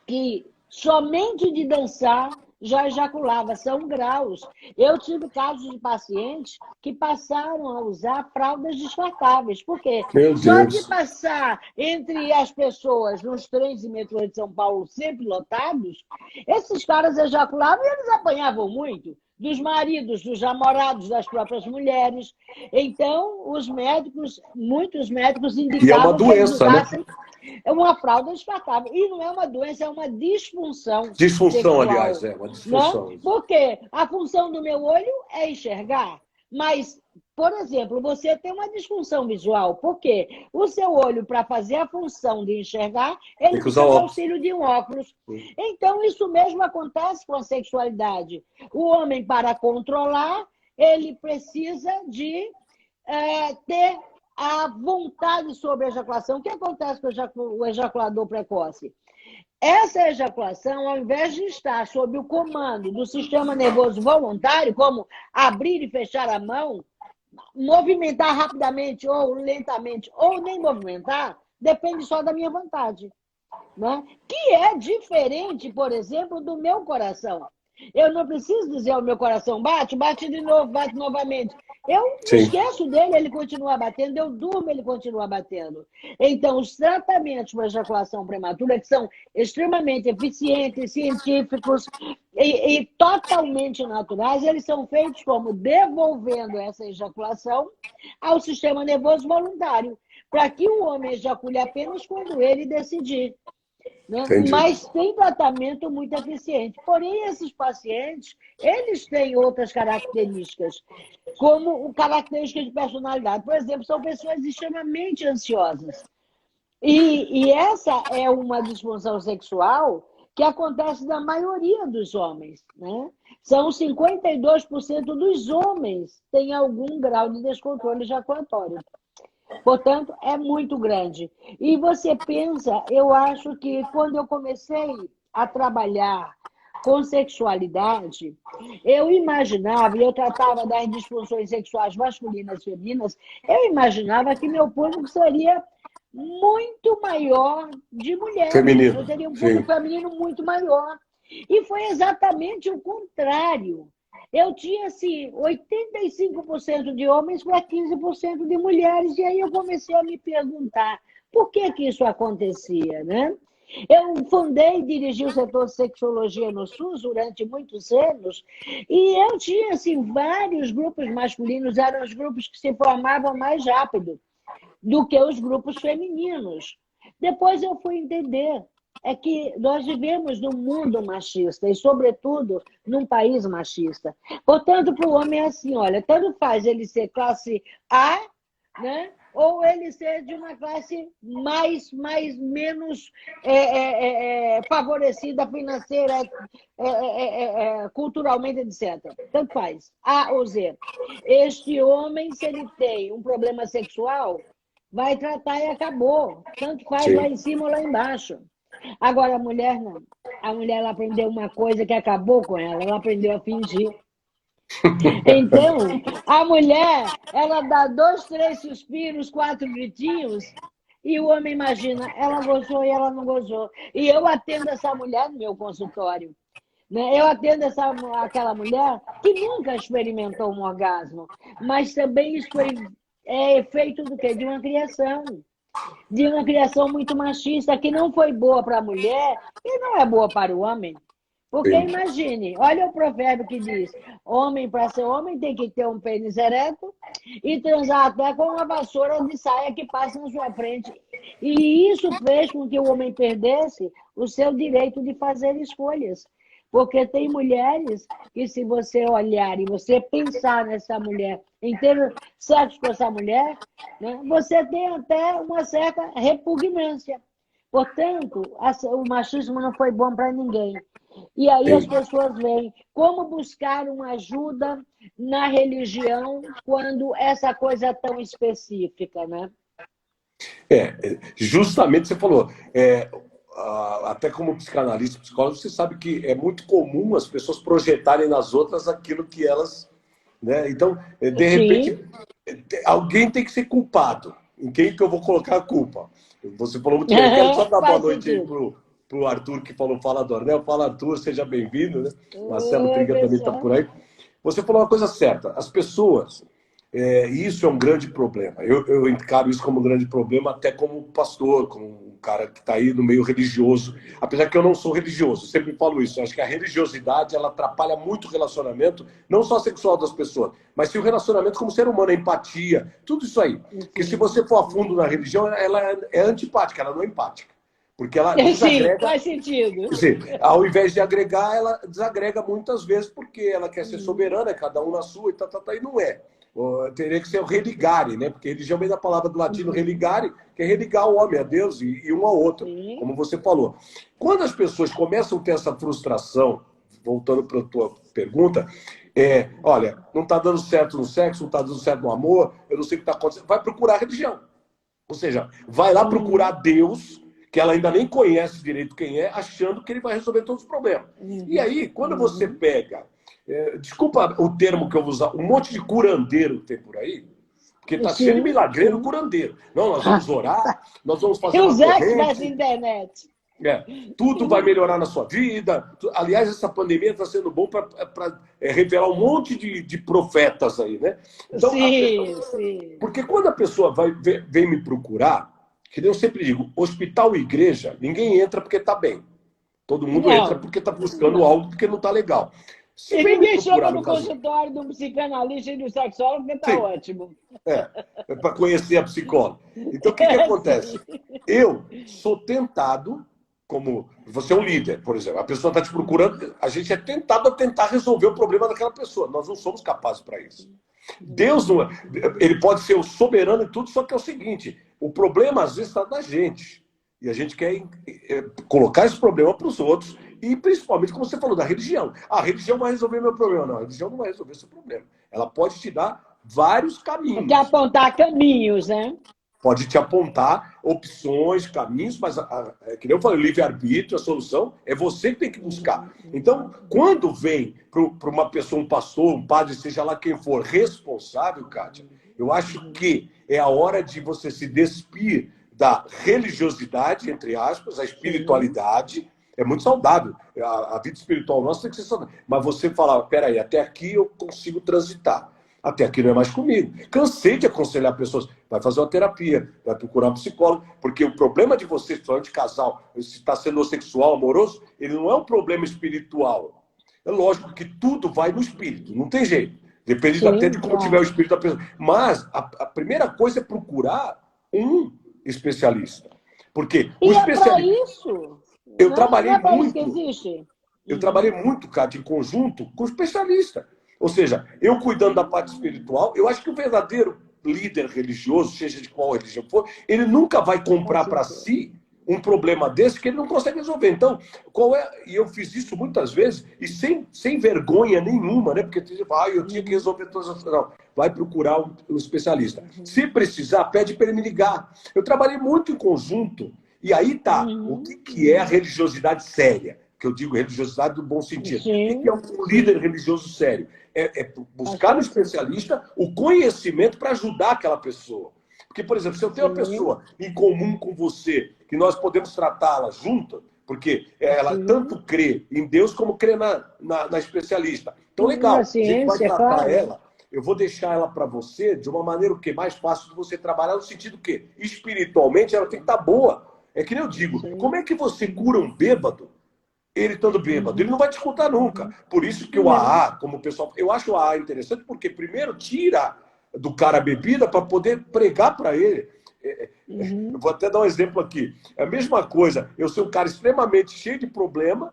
Speaker 3: que somente de dançar já ejaculava, são graus. Eu tive casos de pacientes que passaram a usar fraldas descartáveis. Por quê? Só de passar entre as pessoas nos trens e metrôs de São Paulo sempre lotados, esses caras ejaculavam e eles apanhavam muito dos maridos, dos namorados das próprias mulheres. Então, muitos médicos
Speaker 2: E é uma
Speaker 3: indicavam que eles
Speaker 2: doença, né?
Speaker 3: usassem uma fralda descartável. E não é uma doença, é uma disfunção
Speaker 2: Disfunção,
Speaker 3: sexual,
Speaker 2: aliás, é uma disfunção.
Speaker 3: né? Porque a função do meu olho é enxergar, mas, por exemplo, você tem uma disfunção visual, porque o seu olho, para fazer a função de enxergar, ele
Speaker 2: Tem que usar
Speaker 3: precisa do
Speaker 2: óculos.
Speaker 3: auxílio de um óculos. Então, isso mesmo acontece com a sexualidade. O homem, para controlar, ele precisa de ter a vontade sobre a ejaculação. O que acontece com o ejaculador precoce? Essa ejaculação, ao invés de estar sob o comando do sistema nervoso voluntário, como abrir e fechar a mão, movimentar rapidamente ou lentamente, ou nem movimentar, depende só da minha vontade. Né? Que é diferente, por exemplo, do meu coração. Eu não preciso dizer ao meu coração, bate, bate de novo, bate novamente. Eu esqueço dele, ele continua batendo, eu durmo, ele continua batendo. Então, os tratamentos para ejaculação prematura, que são extremamente eficientes, científicos e totalmente naturais, eles são feitos como devolvendo essa ejaculação ao sistema nervoso voluntário, para que o homem ejacule apenas quando ele decidir. Né? Mas tem tratamento muito eficiente. Porém, esses pacientes, eles têm outras características, como características de personalidade. Por exemplo, são pessoas extremamente ansiosas. E essa é uma disfunção sexual que acontece na maioria dos homens. Né? São 52% dos homens que têm algum grau de descontrole ejaculatório. Portanto, é muito grande. E você pensa, eu acho que quando eu comecei a trabalhar com sexualidade, eu imaginava, e eu tratava das disfunções sexuais masculinas e femininas, eu imaginava que meu público seria muito maior de mulheres.
Speaker 2: Feminino.
Speaker 3: Eu teria um público feminino muito maior. E foi exatamente o contrário. Eu tinha, assim, 85% de homens para 15% de mulheres. E aí eu comecei a me perguntar por que isso acontecia, né? Eu fundei e dirigi o setor de sexologia no SUS durante muitos anos. E eu tinha, assim, vários grupos masculinos. Eram os grupos que se formavam mais rápido do que os grupos femininos. Depois eu fui entender que nós vivemos num mundo machista e, sobretudo, num país machista. Portanto, para o homem é assim, olha, tanto faz ele ser classe A, né, ou ele ser de uma classe menos favorecida financeira, culturalmente, etc. Tanto faz, A ou Z. Este homem, se ele tem um problema sexual, vai tratar e acabou. Tanto faz lá em cima ou lá embaixo. Agora, a mulher não. A mulher ela aprendeu uma coisa que acabou com ela. Ela aprendeu a fingir. Então, a mulher, ela dá 2, 3 suspiros, 4 gritinhos, e o homem imagina, ela gozou e ela não gozou. E eu atendo essa mulher no meu consultório. Né? Eu atendo aquela mulher que nunca experimentou um orgasmo, mas também isso foi efeito do quê? De uma criação. De uma criação muito machista, que não foi boa para a mulher e não é boa para o homem. Porque imagine, olha o provérbio que diz, homem para ser homem tem que ter um pênis ereto e transar até com uma vassoura de saia que passa na sua frente. E isso fez com que o homem perdesse o seu direito de fazer escolhas. Porque tem mulheres que, se você olhar e você pensar nessa mulher, em ter sexo com essa mulher, né, você tem até uma certa repugnância. Portanto, o machismo não foi bom para ninguém. E aí as pessoas veem como buscar uma ajuda na religião quando essa coisa é tão específica, né?
Speaker 2: Justamente você falou... até como psicanalista, psicólogo, você sabe que é muito comum as pessoas projetarem nas outras aquilo que elas... Né? Então, de repente, alguém tem que ser culpado. Em quem que eu vou colocar a culpa? Você falou muito bem. Eu quero só dar boa noite aí pro Arthur, que falou Fala Dornel. Fala, Arthur, seja bem-vindo. Né? Marcelo Triga também está por aí. Você falou uma coisa certa. As pessoas, Isso é um grande problema. Eu encaro isso como um grande problema, até como pastor, como um cara que está aí no meio religioso. Apesar que eu não sou religioso, eu sempre falo isso. Eu acho que a religiosidade ela atrapalha muito o relacionamento, não só sexual das pessoas, mas sim o relacionamento como ser humano, a empatia, tudo isso aí. Porque se você for a fundo na religião, ela é antipática, ela não é empática. Porque ela desagrega.
Speaker 3: Sim, faz sentido.
Speaker 2: Quer dizer, ao invés de agregar, ela desagrega muitas vezes, porque ela quer ser soberana, cada um na sua, e não é. Teria que ser o religare, né? Porque religião vem da palavra do latino religare, que é religar o homem a Deus e um ao outro, como você falou. Quando as pessoas começam a ter essa frustração, voltando para a tua pergunta, olha, não está dando certo no sexo, não está dando certo no amor, eu não sei o que está acontecendo, vai procurar religião. Ou seja, vai lá procurar Deus, que ela ainda nem conhece direito quem é, achando que ele vai resolver todos os problemas. E aí, quando você pega... desculpa o termo que eu vou usar, um monte de curandeiro que tem por aí, porque está cheio de milagreiro curandeiro. Não, nós vamos orar, nós vamos fazer uma corrente.
Speaker 3: Dessa internet.
Speaker 2: Tudo vai melhorar na sua vida. Aliás, essa pandemia está sendo bom para revelar um monte de profetas aí, né? Então,
Speaker 3: sim.
Speaker 2: Porque quando a pessoa vem me procurar, que nem eu sempre digo, hospital e igreja, ninguém entra porque está bem. Todo mundo entra porque está buscando algo porque não está legal.
Speaker 3: E ninguém chega no consultório de um psicanalista e do sexólogo porque está ótimo.
Speaker 2: Para conhecer a psicóloga. Então, o que acontece? Eu sou tentado, como você é um líder, por exemplo, a pessoa está te procurando, a gente é tentado a tentar resolver o problema daquela pessoa. Nós não somos capazes para isso. Deus não ele pode ser o soberano em tudo, só que é o seguinte, o problema às vezes está na gente. E a gente quer colocar esse problema para os outros, e principalmente, como você falou, da religião. A religião vai resolver meu problema. Não, a religião não vai resolver seu problema. Ela pode te dar vários caminhos.
Speaker 3: Pode apontar caminhos, né?
Speaker 2: Pode te apontar opções, caminhos, mas, que nem eu falei, o livre-arbítrio, a solução, é você que tem que buscar. Então, quando vem para uma pessoa, um pastor, um padre, seja lá quem for, responsável, Kátia, eu acho que é a hora de você se despir da religiosidade, entre aspas, a espiritualidade. É muito saudável. A vida espiritual nossa tem que ser saudável. Mas você falar, peraí, até aqui eu consigo transitar. Até aqui não é mais comigo. Cansei de aconselhar pessoas. Vai fazer uma terapia, vai procurar um psicólogo. Porque o problema de você, falando de casal, se está sendo homossexual, amoroso, ele não é um problema espiritual. É lógico que tudo vai no espírito. Não tem jeito. Depende até de como tiver o espírito da pessoa. Mas a primeira coisa é procurar um especialista. Porque o especialista...
Speaker 3: É para isso...
Speaker 2: Eu trabalhei muito.
Speaker 3: Eu
Speaker 2: trabalhei muito, Kátia, em conjunto com o especialista. Ou seja, eu cuidando da parte espiritual, eu acho que o verdadeiro líder religioso, seja de qual religião for, ele nunca vai comprar para si um problema desse que ele não consegue resolver. Então, e eu fiz isso muitas vezes, e sem vergonha nenhuma, né? Porque você fala, eu tinha que resolver todas as... Não, vai procurar um especialista. Se precisar, pede para ele me ligar. Eu trabalhei muito em conjunto. E aí tá, o que é a religiosidade séria? Que eu digo religiosidade no bom sentido. O que é um líder religioso sério? É buscar no especialista o conhecimento para ajudar aquela pessoa. Porque, por exemplo, se eu tenho uma pessoa em comum com você, que nós podemos tratá-la junto, porque ela tanto crê em Deus como crê na especialista. Então, legal, a gente vai tratar ela, eu vou deixar ela para você de uma maneira o quê? Mais fácil de você trabalhar, no sentido que, espiritualmente, ela tem que estar boa. É que nem eu digo, como é que você cura um bêbado, ele estando bêbado? Ele não vai te contar nunca. Por isso que o AA, como o pessoal... Eu acho o AA interessante porque, primeiro, tira do cara a bebida para poder pregar para ele. Eu vou até dar um exemplo aqui. É a mesma coisa, eu ser um cara extremamente cheio de problema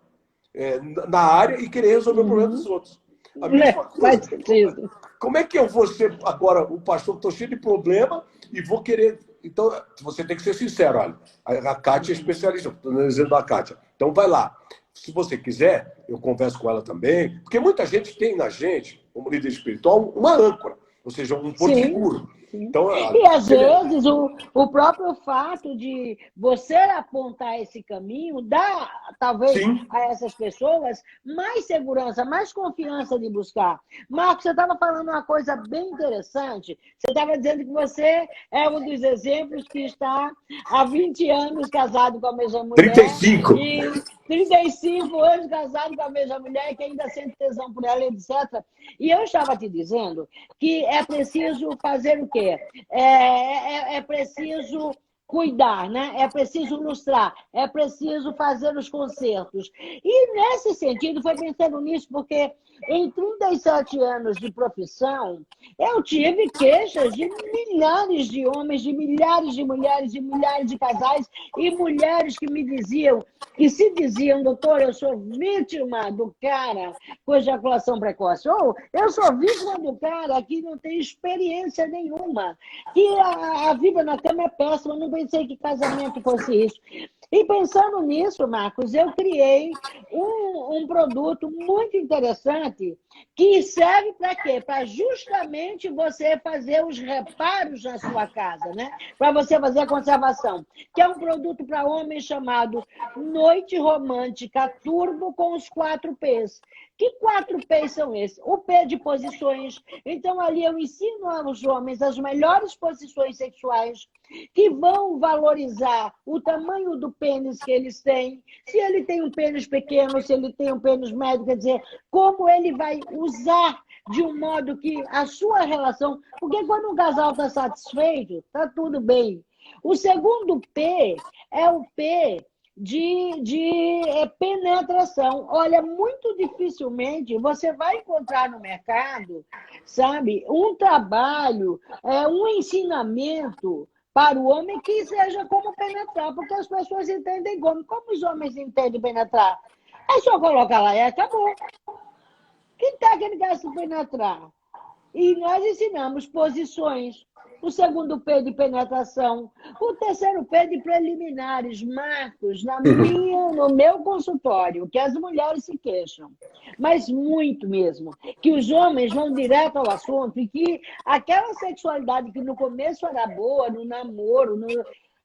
Speaker 2: na área e querer resolver o problema dos outros. A mesma coisa. Como é que eu vou ser agora o pastor que estou cheio de problema e vou querer... Então, você tem que ser sincero, olha. A Kátia é especialista, estou dizendo da Kátia. Então, vai lá. Se você quiser, eu converso com ela também. Porque muita gente tem na gente, como líder espiritual, uma âncora. Ou seja, um porto seguro. Então,
Speaker 3: e às vezes o próprio fato de você apontar esse caminho talvez,
Speaker 2: Sim.
Speaker 3: a essas pessoas mais segurança, mais confiança de buscar. Marcos, você estava falando uma coisa bem interessante. Você estava dizendo que você é um dos exemplos que está há 20 anos casado com a mesma mulher
Speaker 2: 35.
Speaker 3: e 35 anos casado com a mesma mulher que ainda sente tesão por ela, etc. E eu estava te dizendo que é preciso fazer o quê? É preciso cuidar, né? É preciso ilustrar, é preciso fazer os concertos. E nesse sentido, foi pensando nisso, porque em 37 anos de profissão, eu tive queixas de milhares de homens, de milhares de mulheres, de milhares de casais e mulheres que me diziam, que se diziam, doutor, eu sou vítima do cara com ejaculação precoce. Ou eu sou vítima do cara que não tem experiência nenhuma, que a vida na cama é péssima, não pensei que casamento fosse isso. E pensando nisso, Marcos, eu criei um produto muito interessante que serve para quê? Para justamente você fazer os reparos na sua casa, né? Para você fazer a conservação. Que é um produto para homem chamado Noite Romântica Turbo com os 4 P's. Que 4 P's são esses? O P de posições. Então, ali eu ensino aos homens as melhores posições sexuais que vão valorizar o tamanho do pênis que eles têm, se ele tem um pênis pequeno, se ele tem um pênis médio, quer dizer, como ele vai usar de um modo que a sua relação... Porque quando um casal está satisfeito, está tudo bem. O segundo P é o P de penetração. Olha, muito dificilmente você vai encontrar no mercado, sabe, um trabalho, um ensinamento para o homem que seja como penetrar, porque as pessoas entendem como. Como os homens entendem penetrar? É só colocar lá e acabou. Que técnica é essa penetrar? E nós ensinamos posições. O segundo P de penetração. O terceiro P de preliminares. Marcos, no meu consultório, que as mulheres se queixam, mas muito mesmo, que os homens vão direto ao assunto e que aquela sexualidade que no começo era boa, no namoro,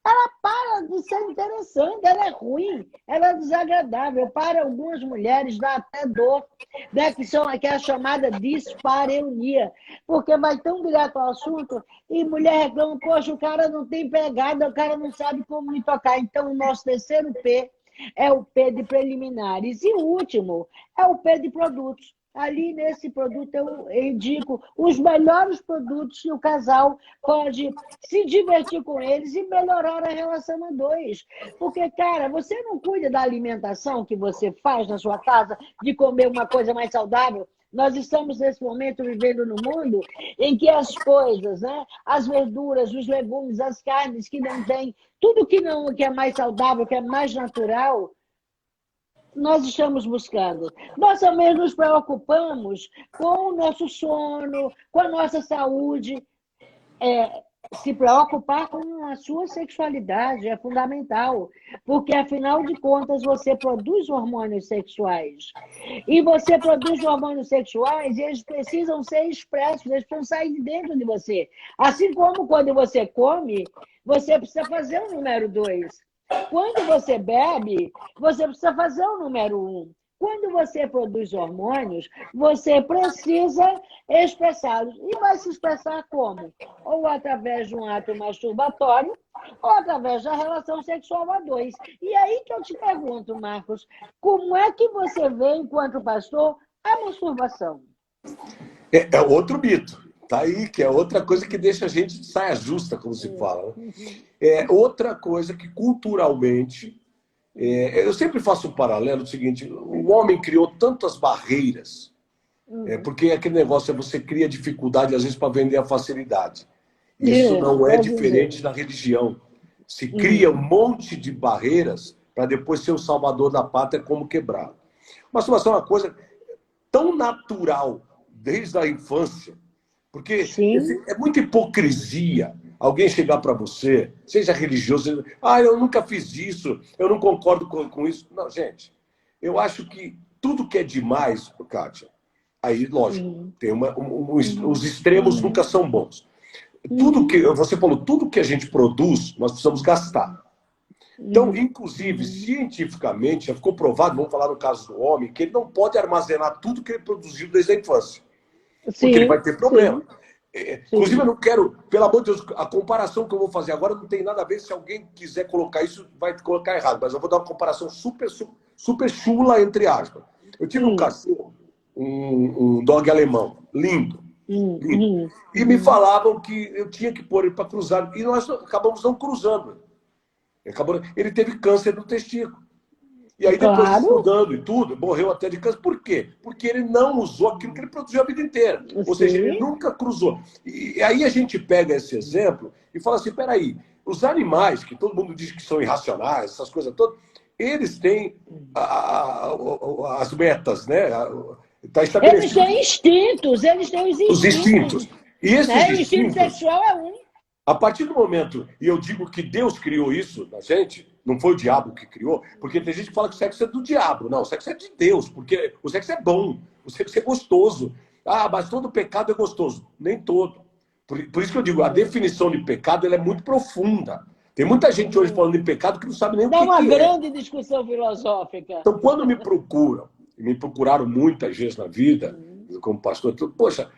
Speaker 3: ela para de ser interessante, ela é ruim, ela é desagradável. Para algumas mulheres dá até dor, né? Que é a chamada dispareunia, porque vai tão direto ao assunto e mulher reclama, poxa, o cara não tem pegada, o cara não sabe como me tocar. Então, o nosso terceiro P é o P de preliminares. E o último é o P de produtos. Ali nesse produto eu indico os melhores produtos que o casal pode se divertir com eles e melhorar a relação a dois. Porque, cara, você não cuida da alimentação que você faz na sua casa, de comer uma coisa mais saudável? Nós estamos, nesse momento, vivendo num mundo em que as coisas, né? As verduras, os legumes, as carnes que não têm, tudo que é mais saudável, que é mais natural, nós estamos buscando. Nós também nos preocupamos com o nosso sono, com a nossa saúde. Se preocupar com a sua sexualidade é fundamental, porque, afinal de contas, você produz hormônios sexuais. E você produz hormônios sexuais e eles precisam ser expressos, eles precisam sair de dentro de você. Assim como quando você come, você precisa fazer o número 2. Quando você bebe, você precisa fazer o número 1. Quando você produz hormônios, você precisa expressá-los. E vai se expressar como? Ou através de um ato masturbatório, ou através da relação sexual a 2. E aí que eu te pergunto, Marcos, como é que você vê, enquanto pastor, a masturbação?
Speaker 2: É outro mito. Tá aí, que é outra coisa que deixa a gente de saia justa, como se fala. É outra coisa que, culturalmente, eu sempre faço um paralelo do seguinte: o homem criou tantas barreiras, porque aquele negócio você cria dificuldade, às vezes, para vender a facilidade. Isso não é diferente na religião. Se cria um monte de barreiras para depois ser o salvador da pátria, como quebrar. Mas é uma coisa tão natural, desde a infância, porque é muita hipocrisia alguém chegar para você, seja religioso, eu nunca fiz isso, eu não concordo com isso. Não, gente, eu acho que tudo que é demais, Kátia, aí, lógico, tem os extremos nunca são bons. Tudo que você falou, tudo que a gente produz, nós precisamos gastar. Então, inclusive, cientificamente, já ficou provado, vamos falar no caso do homem, que ele não pode armazenar tudo que ele produziu desde a infância. Porque ele vai ter problema. Inclusive, eu não quero, pelo amor de Deus, a comparação que eu vou fazer agora não tem nada a ver. Se alguém quiser colocar isso, vai colocar errado. Mas eu vou dar uma comparação super chula, entre aspas. Eu tive um cachorro, um dog alemão, lindo. Lindo. E me falavam que eu tinha que pôr ele para cruzar. E nós acabamos não cruzando. Ele teve câncer no testículo. E aí, depois estudando e tudo, morreu até de câncer. Por quê? Porque ele não usou aquilo que ele produziu a vida inteira. Ou seja, ele nunca cruzou. E aí a gente pega esse exemplo e fala assim, peraí, os animais, que todo mundo diz que são irracionais, essas coisas todas, eles têm as metas, né? Tá estabelecido.
Speaker 3: Eles têm instintos, eles têm os instintos.
Speaker 2: E esses
Speaker 3: o instinto sexual é um.
Speaker 2: A partir do momento, e eu digo que Deus criou isso na gente, não foi o diabo que criou, porque tem gente que fala que o sexo é do diabo. Não, o sexo é de Deus, porque o sexo é bom, o sexo é gostoso. Ah, mas todo pecado é gostoso. Nem todo. Por isso que eu digo, a definição de pecado ela é muito profunda. Tem muita gente hoje falando de pecado que não sabe nem o que é.
Speaker 3: É uma grande discussão filosófica.
Speaker 2: Então, quando me procuram, e me procuraram muitas vezes na vida, como pastor, poxa,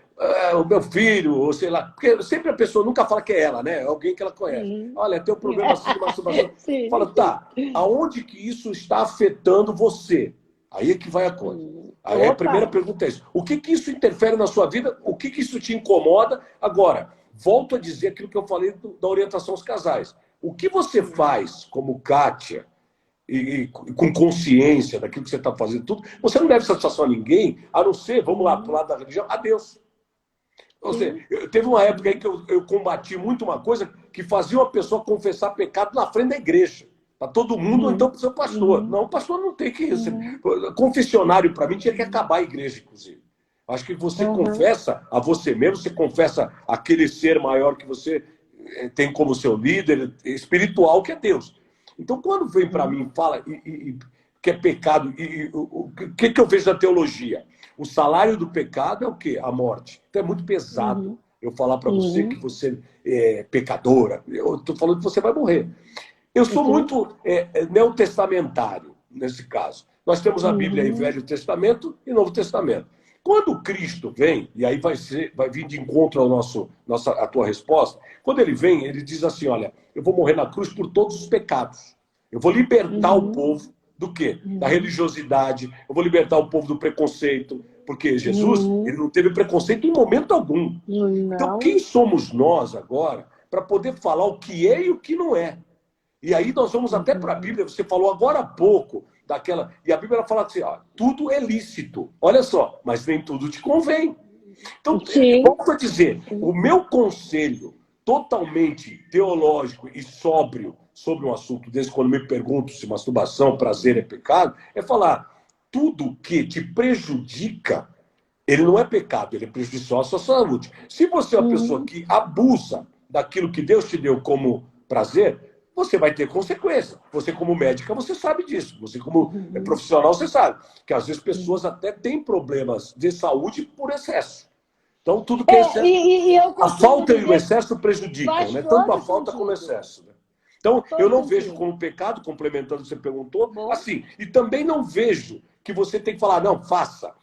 Speaker 2: o meu filho, ou sei lá, porque sempre a pessoa nunca fala que é ela, né? É alguém que ela conhece. Olha, tem um problema assim de masturbação. Fala, tá, aonde que isso está afetando você? Aí é que vai a coisa. Aí a primeira pergunta é isso. O que que isso interfere na sua vida? O que que isso te incomoda? Agora, volto a dizer aquilo que eu falei da orientação aos casais. O que você faz como Kátia, e com consciência daquilo que você está fazendo, tudo, você não deve satisfação a ninguém, a não ser, vamos lá, para o lado da religião, a Deus. Ou seja, teve uma época aí que eu combati muito uma coisa que fazia uma pessoa confessar pecado na frente da igreja. Para todo mundo, ou então para o seu pastor. Não, o pastor não tem que receber. Confessionário, para mim, tinha que acabar a igreja, inclusive. Acho que você confessa a você mesmo, você confessa aquele ser maior que você tem como seu líder espiritual, que é Deus. Então, quando vem para mim e fala que é pecado, o que eu vejo na teologia? O salário do pecado é o quê? A morte. Então, é muito pesado eu falar para você que você é pecadora. Eu estou falando que você vai morrer. Eu sou muito neotestamentário, nesse caso. Nós temos a Bíblia em Velho Testamento e Novo Testamento. Quando Cristo vem, e aí vai vir de encontro à tua resposta, quando ele vem, ele diz assim, olha, eu vou morrer na cruz por todos os pecados. Eu vou libertar o povo do quê? Da religiosidade, eu vou libertar o povo do preconceito, porque Jesus, ele não teve preconceito em momento algum. Então, quem somos nós agora para poder falar o que é e o que não é? E aí nós vamos até para a Bíblia, você falou agora há pouco, daquela. E a Bíblia fala assim, ó, tudo é lícito. Olha só, mas nem tudo te convém. Então, volto a dizer, o meu conselho totalmente teológico e sóbrio sobre um assunto desse, quando me pergunto se masturbação, prazer é pecado, é falar, tudo que te prejudica, ele não é pecado, ele é prejudicial à sua saúde. Se você é uma pessoa que abusa daquilo que Deus te deu como prazer, você vai ter consequência. Você, como médica, você sabe disso. Você, como profissional, você sabe. Que, às vezes, pessoas até têm problemas de saúde por excesso. Então, tudo que é excesso... a falta e o excesso prejudicam, né? Tanto a falta como o excesso. Né? Então, eu não vejo como pecado, complementando o que você perguntou, assim. E também não vejo que você tem que falar, não, faça.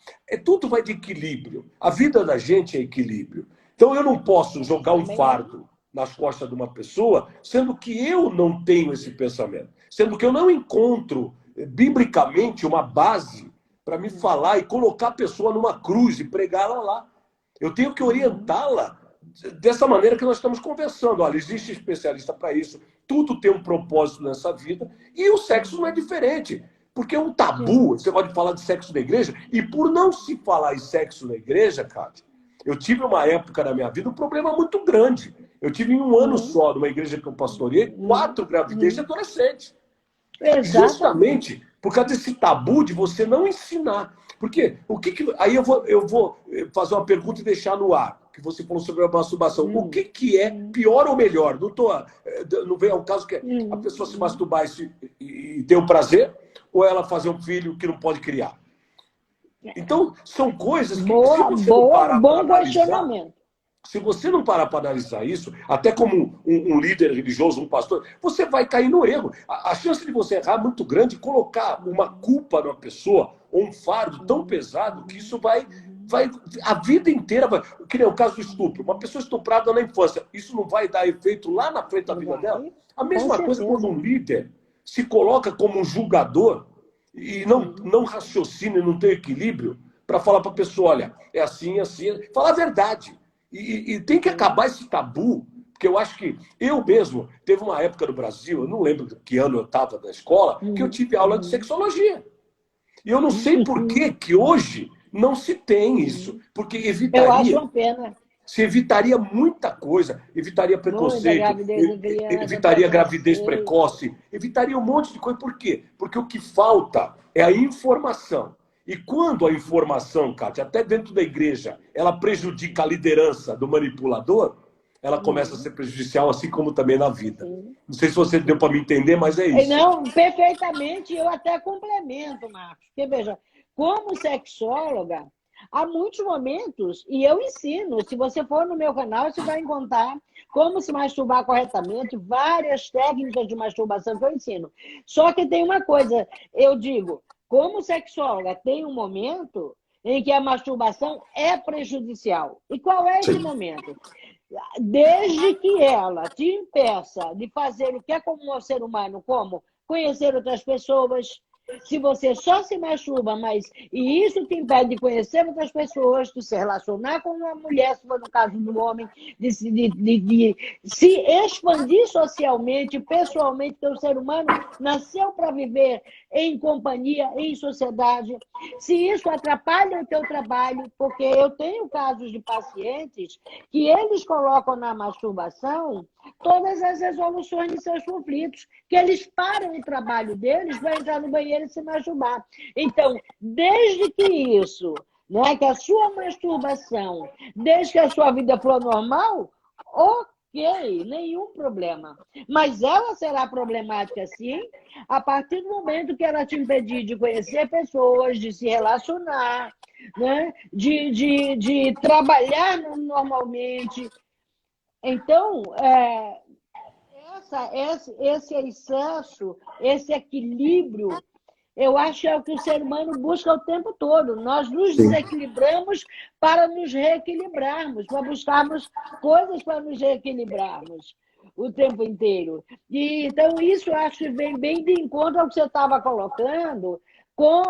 Speaker 2: Tudo vai de equilíbrio. A vida da gente é equilíbrio. Então, eu não posso jogar um fardo nas costas de uma pessoa, sendo que eu não tenho esse pensamento. Sendo que eu não encontro, biblicamente, uma base para me falar e colocar a pessoa numa cruz e pregá-la lá. Eu tenho que orientá-la dessa maneira que nós estamos conversando. Olha, existe especialista para isso, tudo tem um propósito nessa vida, e o sexo não é diferente. Porque é um tabu, você pode falar de sexo na igreja, e por não se falar em sexo na igreja, Kátia, eu tive uma época na minha vida um problema muito grande. Eu tive em um ano só, numa igreja que eu pastoreei, 4 gravidez de adolescentes. Justamente por causa desse tabu de você não ensinar. Porque aí eu vou fazer uma pergunta e deixar no ar, que você falou sobre a masturbação. O que é pior ou melhor? Não vem ao caso que a pessoa se masturbar e ter o prazer, ou ela fazer um filho que não pode criar? Então, são coisas que, se você não parar para analisar, Se você não parar para analisar isso, até como um líder religioso, um pastor, você vai cair no erro. A chance de você errar é muito grande, colocar uma culpa numa pessoa, ou um fardo tão pesado, que isso vai a vida inteira vai. Que nem o caso do estupro. Uma pessoa estuprada na infância, isso não vai dar efeito lá na frente da vida dela? A mesma coisa quando um líder se coloca como um julgador e não raciocina e não tem equilíbrio para falar para a pessoa, olha, é assim, assim. Falar a verdade. E tem que acabar esse tabu, porque eu acho que eu mesmo, teve uma época no Brasil, eu não lembro que ano eu estava na escola, que eu tive aula de sexologia. E eu não sei por que hoje não se tem isso, porque evitaria...
Speaker 3: Eu acho uma pena.
Speaker 2: Se evitaria muita coisa, evitaria preconceito, evitaria gravidez precoce, evitaria um monte de coisa. Por quê? Porque o que falta é a informação. E quando a informação, Kátia, até dentro da igreja, ela prejudica a liderança do manipulador, ela começa a ser prejudicial, assim como também na vida. Não sei se você deu para me entender, mas é isso.
Speaker 3: Não, perfeitamente. Eu até complemento, Marcos. Porque, veja, como sexóloga, há muitos momentos, e eu ensino, se você for no meu canal, você vai encontrar como se masturbar corretamente, várias técnicas de masturbação que eu ensino. Só que tem uma coisa, eu digo, como sexóloga, tem um momento em que a masturbação é prejudicial. E qual é esse momento? Desde que ela te impeça de fazer o que é como um ser humano, como conhecer outras pessoas. Se você só se masturba, e isso te impede de conhecer outras pessoas, de se relacionar com uma mulher, se for no caso do homem, de se expandir socialmente, pessoalmente, porque o ser humano nasceu para viver em companhia, em sociedade. Se isso atrapalha o teu trabalho, porque eu tenho casos de pacientes que eles colocam na masturbação todas as resoluções de seus conflitos, que eles param o trabalho deles para entrar no banheiro e se masturbar. Então, desde que isso, né, que a sua masturbação, desde que a sua vida for normal, ok, nenhum problema. Mas ela será problemática, sim, a partir do momento que ela te impedir de conhecer pessoas, de se relacionar, né, de trabalhar normalmente. Então, esse excesso, esse equilíbrio, eu acho que é o que o ser humano busca o tempo todo. Nós nos desequilibramos para nos reequilibrarmos, para buscarmos coisas para nos reequilibrarmos o tempo inteiro. E, então, isso eu acho que vem bem de encontro ao que você estava colocando com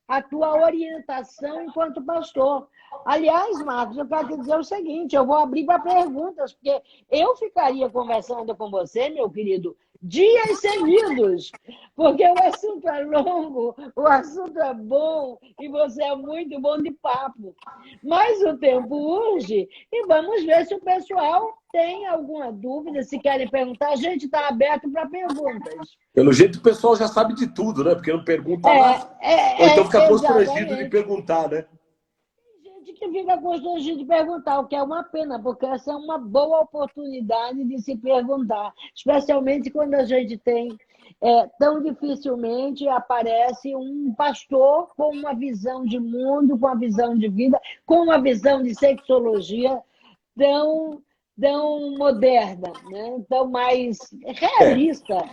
Speaker 3: a tua orientação enquanto pastor. Aliás, Marcos, eu quero te dizer o seguinte, eu vou abrir para perguntas, porque eu ficaria conversando com você, meu querido, dias seguidos, porque o assunto é longo, o assunto é bom, e você é muito bom de papo. Mas o tempo urge, e vamos ver se o pessoal tem alguma dúvida, se querem perguntar, a gente está aberto para perguntas.
Speaker 2: Pelo jeito, o pessoal já sabe de tudo, né? Porque não pergunta nada. Ou então fica constrangido de perguntar, né?
Speaker 3: Tem gente que fica constrangido de perguntar, o que é uma pena, porque essa é uma boa oportunidade de se perguntar, especialmente quando a gente tem... tão dificilmente aparece um pastor com uma visão de mundo, com uma visão de vida, com uma visão de sexologia tão moderna, né? Tão mais realista.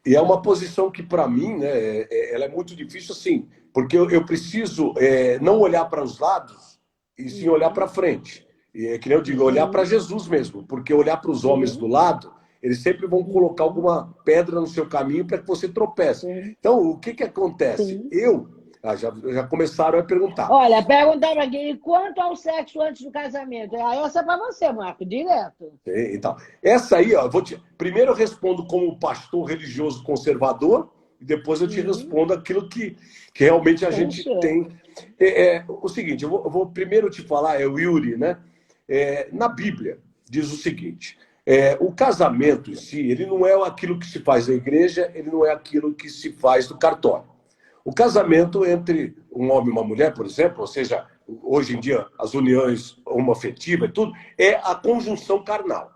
Speaker 2: E é uma posição que, para mim, né, ela é muito difícil, assim, porque eu preciso não olhar para os lados, e sim olhar para frente. E é que nem eu digo, olhar para Jesus mesmo, porque olhar para os homens do lado, eles sempre vão colocar alguma pedra no seu caminho para que você tropece. Então, o que acontece? Já começaram a perguntar.
Speaker 3: Olha, perguntaram aqui, quanto ao sexo antes do casamento? Essa é para você, Marco, direto.
Speaker 2: Então, essa aí, ó, primeiro eu respondo como pastor religioso conservador, e depois eu te respondo aquilo que realmente a gente tem. O seguinte, eu vou primeiro te falar, o Yuri, né? Na Bíblia, diz o seguinte, o casamento em si, ele não é aquilo que se faz na igreja, ele não é aquilo que se faz no cartório. O casamento entre um homem e uma mulher, por exemplo, ou seja, hoje em dia as uniões homoafetivas e tudo, é a conjunção carnal.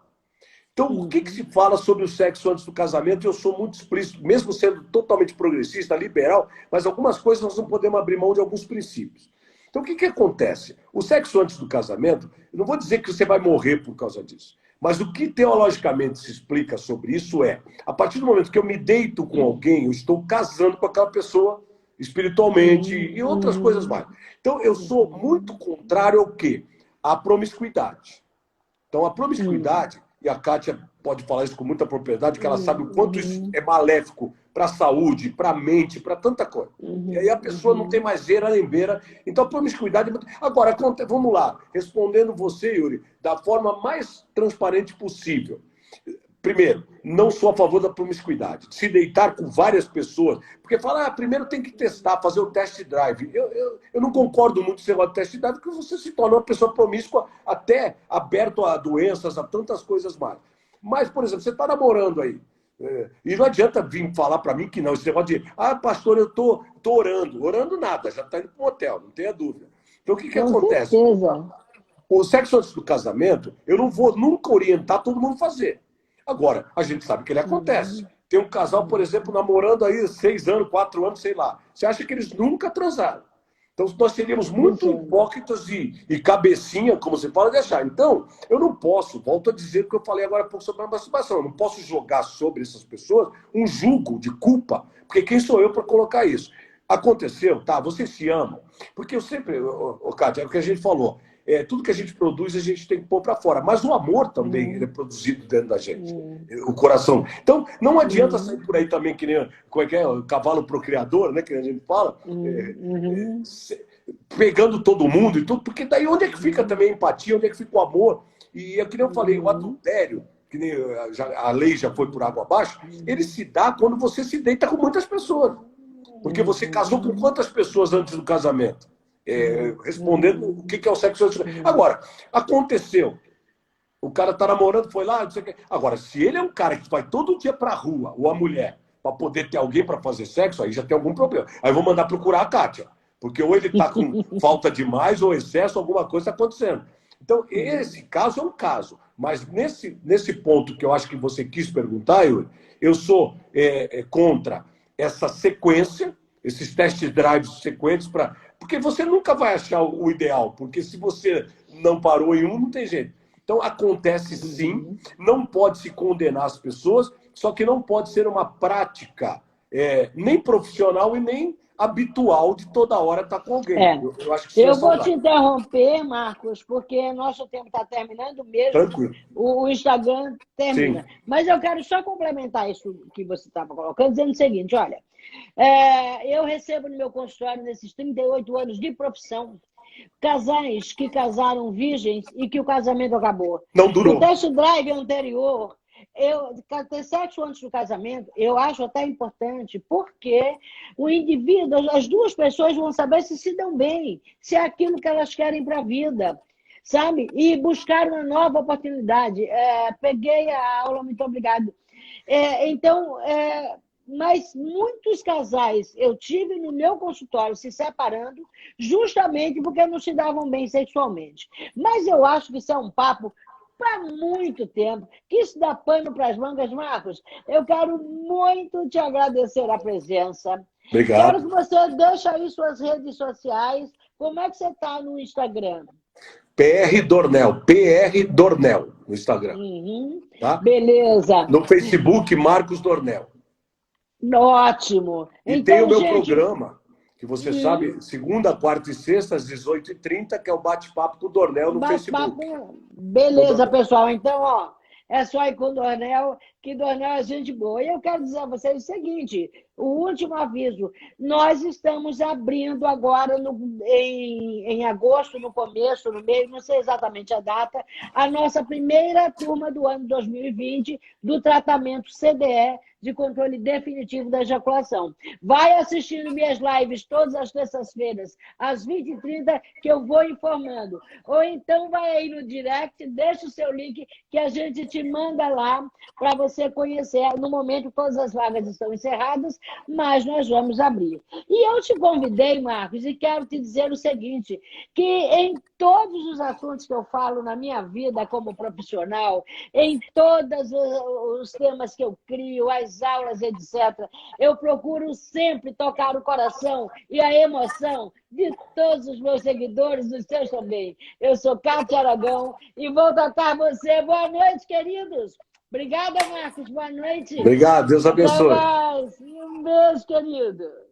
Speaker 2: Então, o que se fala sobre o sexo antes do casamento? Eu sou muito explícito, mesmo sendo totalmente progressista, liberal, mas algumas coisas nós não podemos abrir mão de alguns princípios. Então, o que acontece? O sexo antes do casamento, eu não vou dizer que você vai morrer por causa disso, mas o que teologicamente se explica sobre isso é, a partir do momento que eu me deito com alguém, eu estou casando com aquela pessoa espiritualmente e outras coisas mais. Então, eu sou muito contrário ao quê? À promiscuidade. Então, a promiscuidade, e a Kátia pode falar isso com muita propriedade, que ela sabe o quanto isso é maléfico para a saúde, para a mente, para tanta coisa. E aí a pessoa não tem mais eira nem beira. Então, a promiscuidade... Agora, vamos lá, respondendo você, Yuri, da forma mais transparente possível. Primeiro, não sou a favor da promiscuidade. Se deitar com várias pessoas. Porque falar, primeiro tem que testar, fazer o test drive. Eu não concordo muito com esse negócio de test drive, porque você se torna uma pessoa promíscua, até aberto a doenças, a tantas coisas mais. Mas, por exemplo, você está namorando aí. E não adianta vir falar para mim que não. Esse negócio de, pastor, eu tô orando. Orando nada, já está indo para um hotel, não tenha dúvida. Então, o que acontece?
Speaker 3: Certeza.
Speaker 2: O sexo antes do casamento, eu não vou nunca orientar todo mundo a fazer. Agora, a gente sabe que ele acontece. Tem um casal, por exemplo, namorando aí 6 anos, 4 anos, sei lá. Você acha que eles nunca transaram? Então, nós seríamos muito hipócritas e cabecinha, como você fala, de achar. Então, eu não posso, volto a dizer o que eu falei agora há pouco sobre a masturbação, eu não posso jogar sobre essas pessoas um jugo de culpa, porque quem sou eu para colocar isso? Aconteceu, tá? Vocês se amam. Porque eu sempre, Kátia, é o que a gente falou, tudo que a gente produz, a gente tem que pôr para fora. Mas o amor também ele é produzido dentro da gente. O coração. Então, não adianta sair por aí também, que nem o cavalo procriador, né? Que a gente fala, pegando todo mundo e tudo, porque daí onde é que fica também a empatia, onde é que fica o amor? E é que nem eu falei, o adultério, que nem a lei já foi por água abaixo, ele se dá quando você se deita com muitas pessoas. Porque você casou com quantas pessoas antes do casamento? Respondendo o que é o sexo. Agora, aconteceu. O cara tá namorando, foi lá, não sei o que. Agora, se ele é um cara que vai todo dia pra rua, ou a mulher, para poder ter alguém para fazer sexo, aí já tem algum problema. Aí eu vou mandar procurar a Kátia. Porque ou ele tá com falta de mais, ou excesso, alguma coisa está acontecendo. Então, esse caso é um caso. Mas nesse ponto que eu acho que você quis perguntar, Yuri, eu sou contra essa sequência, esses test drives sequentes para... Porque você nunca vai achar o ideal, porque se você não parou em um, não tem jeito. Então, acontece sim, não pode se condenar as pessoas, só que não pode ser uma prática nem profissional e nem habitual de toda hora estar com alguém. Eu acho que
Speaker 3: eu vou te interromper, Marcos, porque nosso tempo está terminando mesmo.
Speaker 2: Tranquilo.
Speaker 3: O Instagram termina.
Speaker 2: Sim.
Speaker 3: Mas eu quero só complementar isso que você estava colocando, dizendo o seguinte, olha, eu recebo no meu consultório, nesses 38 anos de profissão, casais que casaram virgens e que o casamento acabou.
Speaker 2: Não durou.
Speaker 3: O test drive anterior, ter sexo antes do casamento, eu acho até importante, porque o indivíduo, as duas pessoas vão saber se dão bem, se é aquilo que elas querem para a vida, sabe? E buscar uma nova oportunidade. Peguei a aula, muito obrigado. Mas muitos casais eu tive no meu consultório se separando justamente porque não se davam bem sexualmente. Mas eu acho que isso é um papo para muito tempo, que isso dá pano para as mangas. Marcos, eu quero muito te agradecer a presença.
Speaker 2: Obrigado.
Speaker 3: Quero que você deixe aí suas redes sociais. Como é que você está no Instagram?
Speaker 2: PR Dornel, no Instagram. Tá?
Speaker 3: Beleza.
Speaker 2: No Facebook, Marcos Dornel.
Speaker 3: Ótimo.
Speaker 2: E
Speaker 3: então,
Speaker 2: tem o meu
Speaker 3: gente...
Speaker 2: programa, que você sabe, segunda, quarta e sexta, às 18h30, que é o Bate-Papo com o Dornel no Facebook.
Speaker 3: Beleza, pessoal. Então, é só ir com o Dornel, que Dornel é gente boa. E eu quero dizer a vocês o seguinte, o último aviso, nós estamos abrindo agora em agosto, no começo, no meio, não sei exatamente a data, a nossa primeira turma do ano 2020 do tratamento CDE, de controle definitivo da ejaculação. Vai assistindo minhas lives todas as terças-feiras, às 20h30, que eu vou informando. Ou então vai aí no direct, deixa o seu link, que a gente te manda lá para você conhecer. No momento, todas as vagas estão encerradas, mas nós vamos abrir. E eu te convidei, Marcos, e quero te dizer o seguinte, que em todos os assuntos que eu falo na minha vida como profissional, em todos os temas que eu crio, as aulas, etc., eu procuro sempre tocar o coração e a emoção de todos os meus seguidores, dos seus também. Eu sou Cátia Aragão e vou tocar você. Boa noite, queridos. Obrigada, Marcos. Boa noite.
Speaker 2: Obrigado, Deus
Speaker 3: Até
Speaker 2: abençoe.
Speaker 3: mais. E um beijo, querido.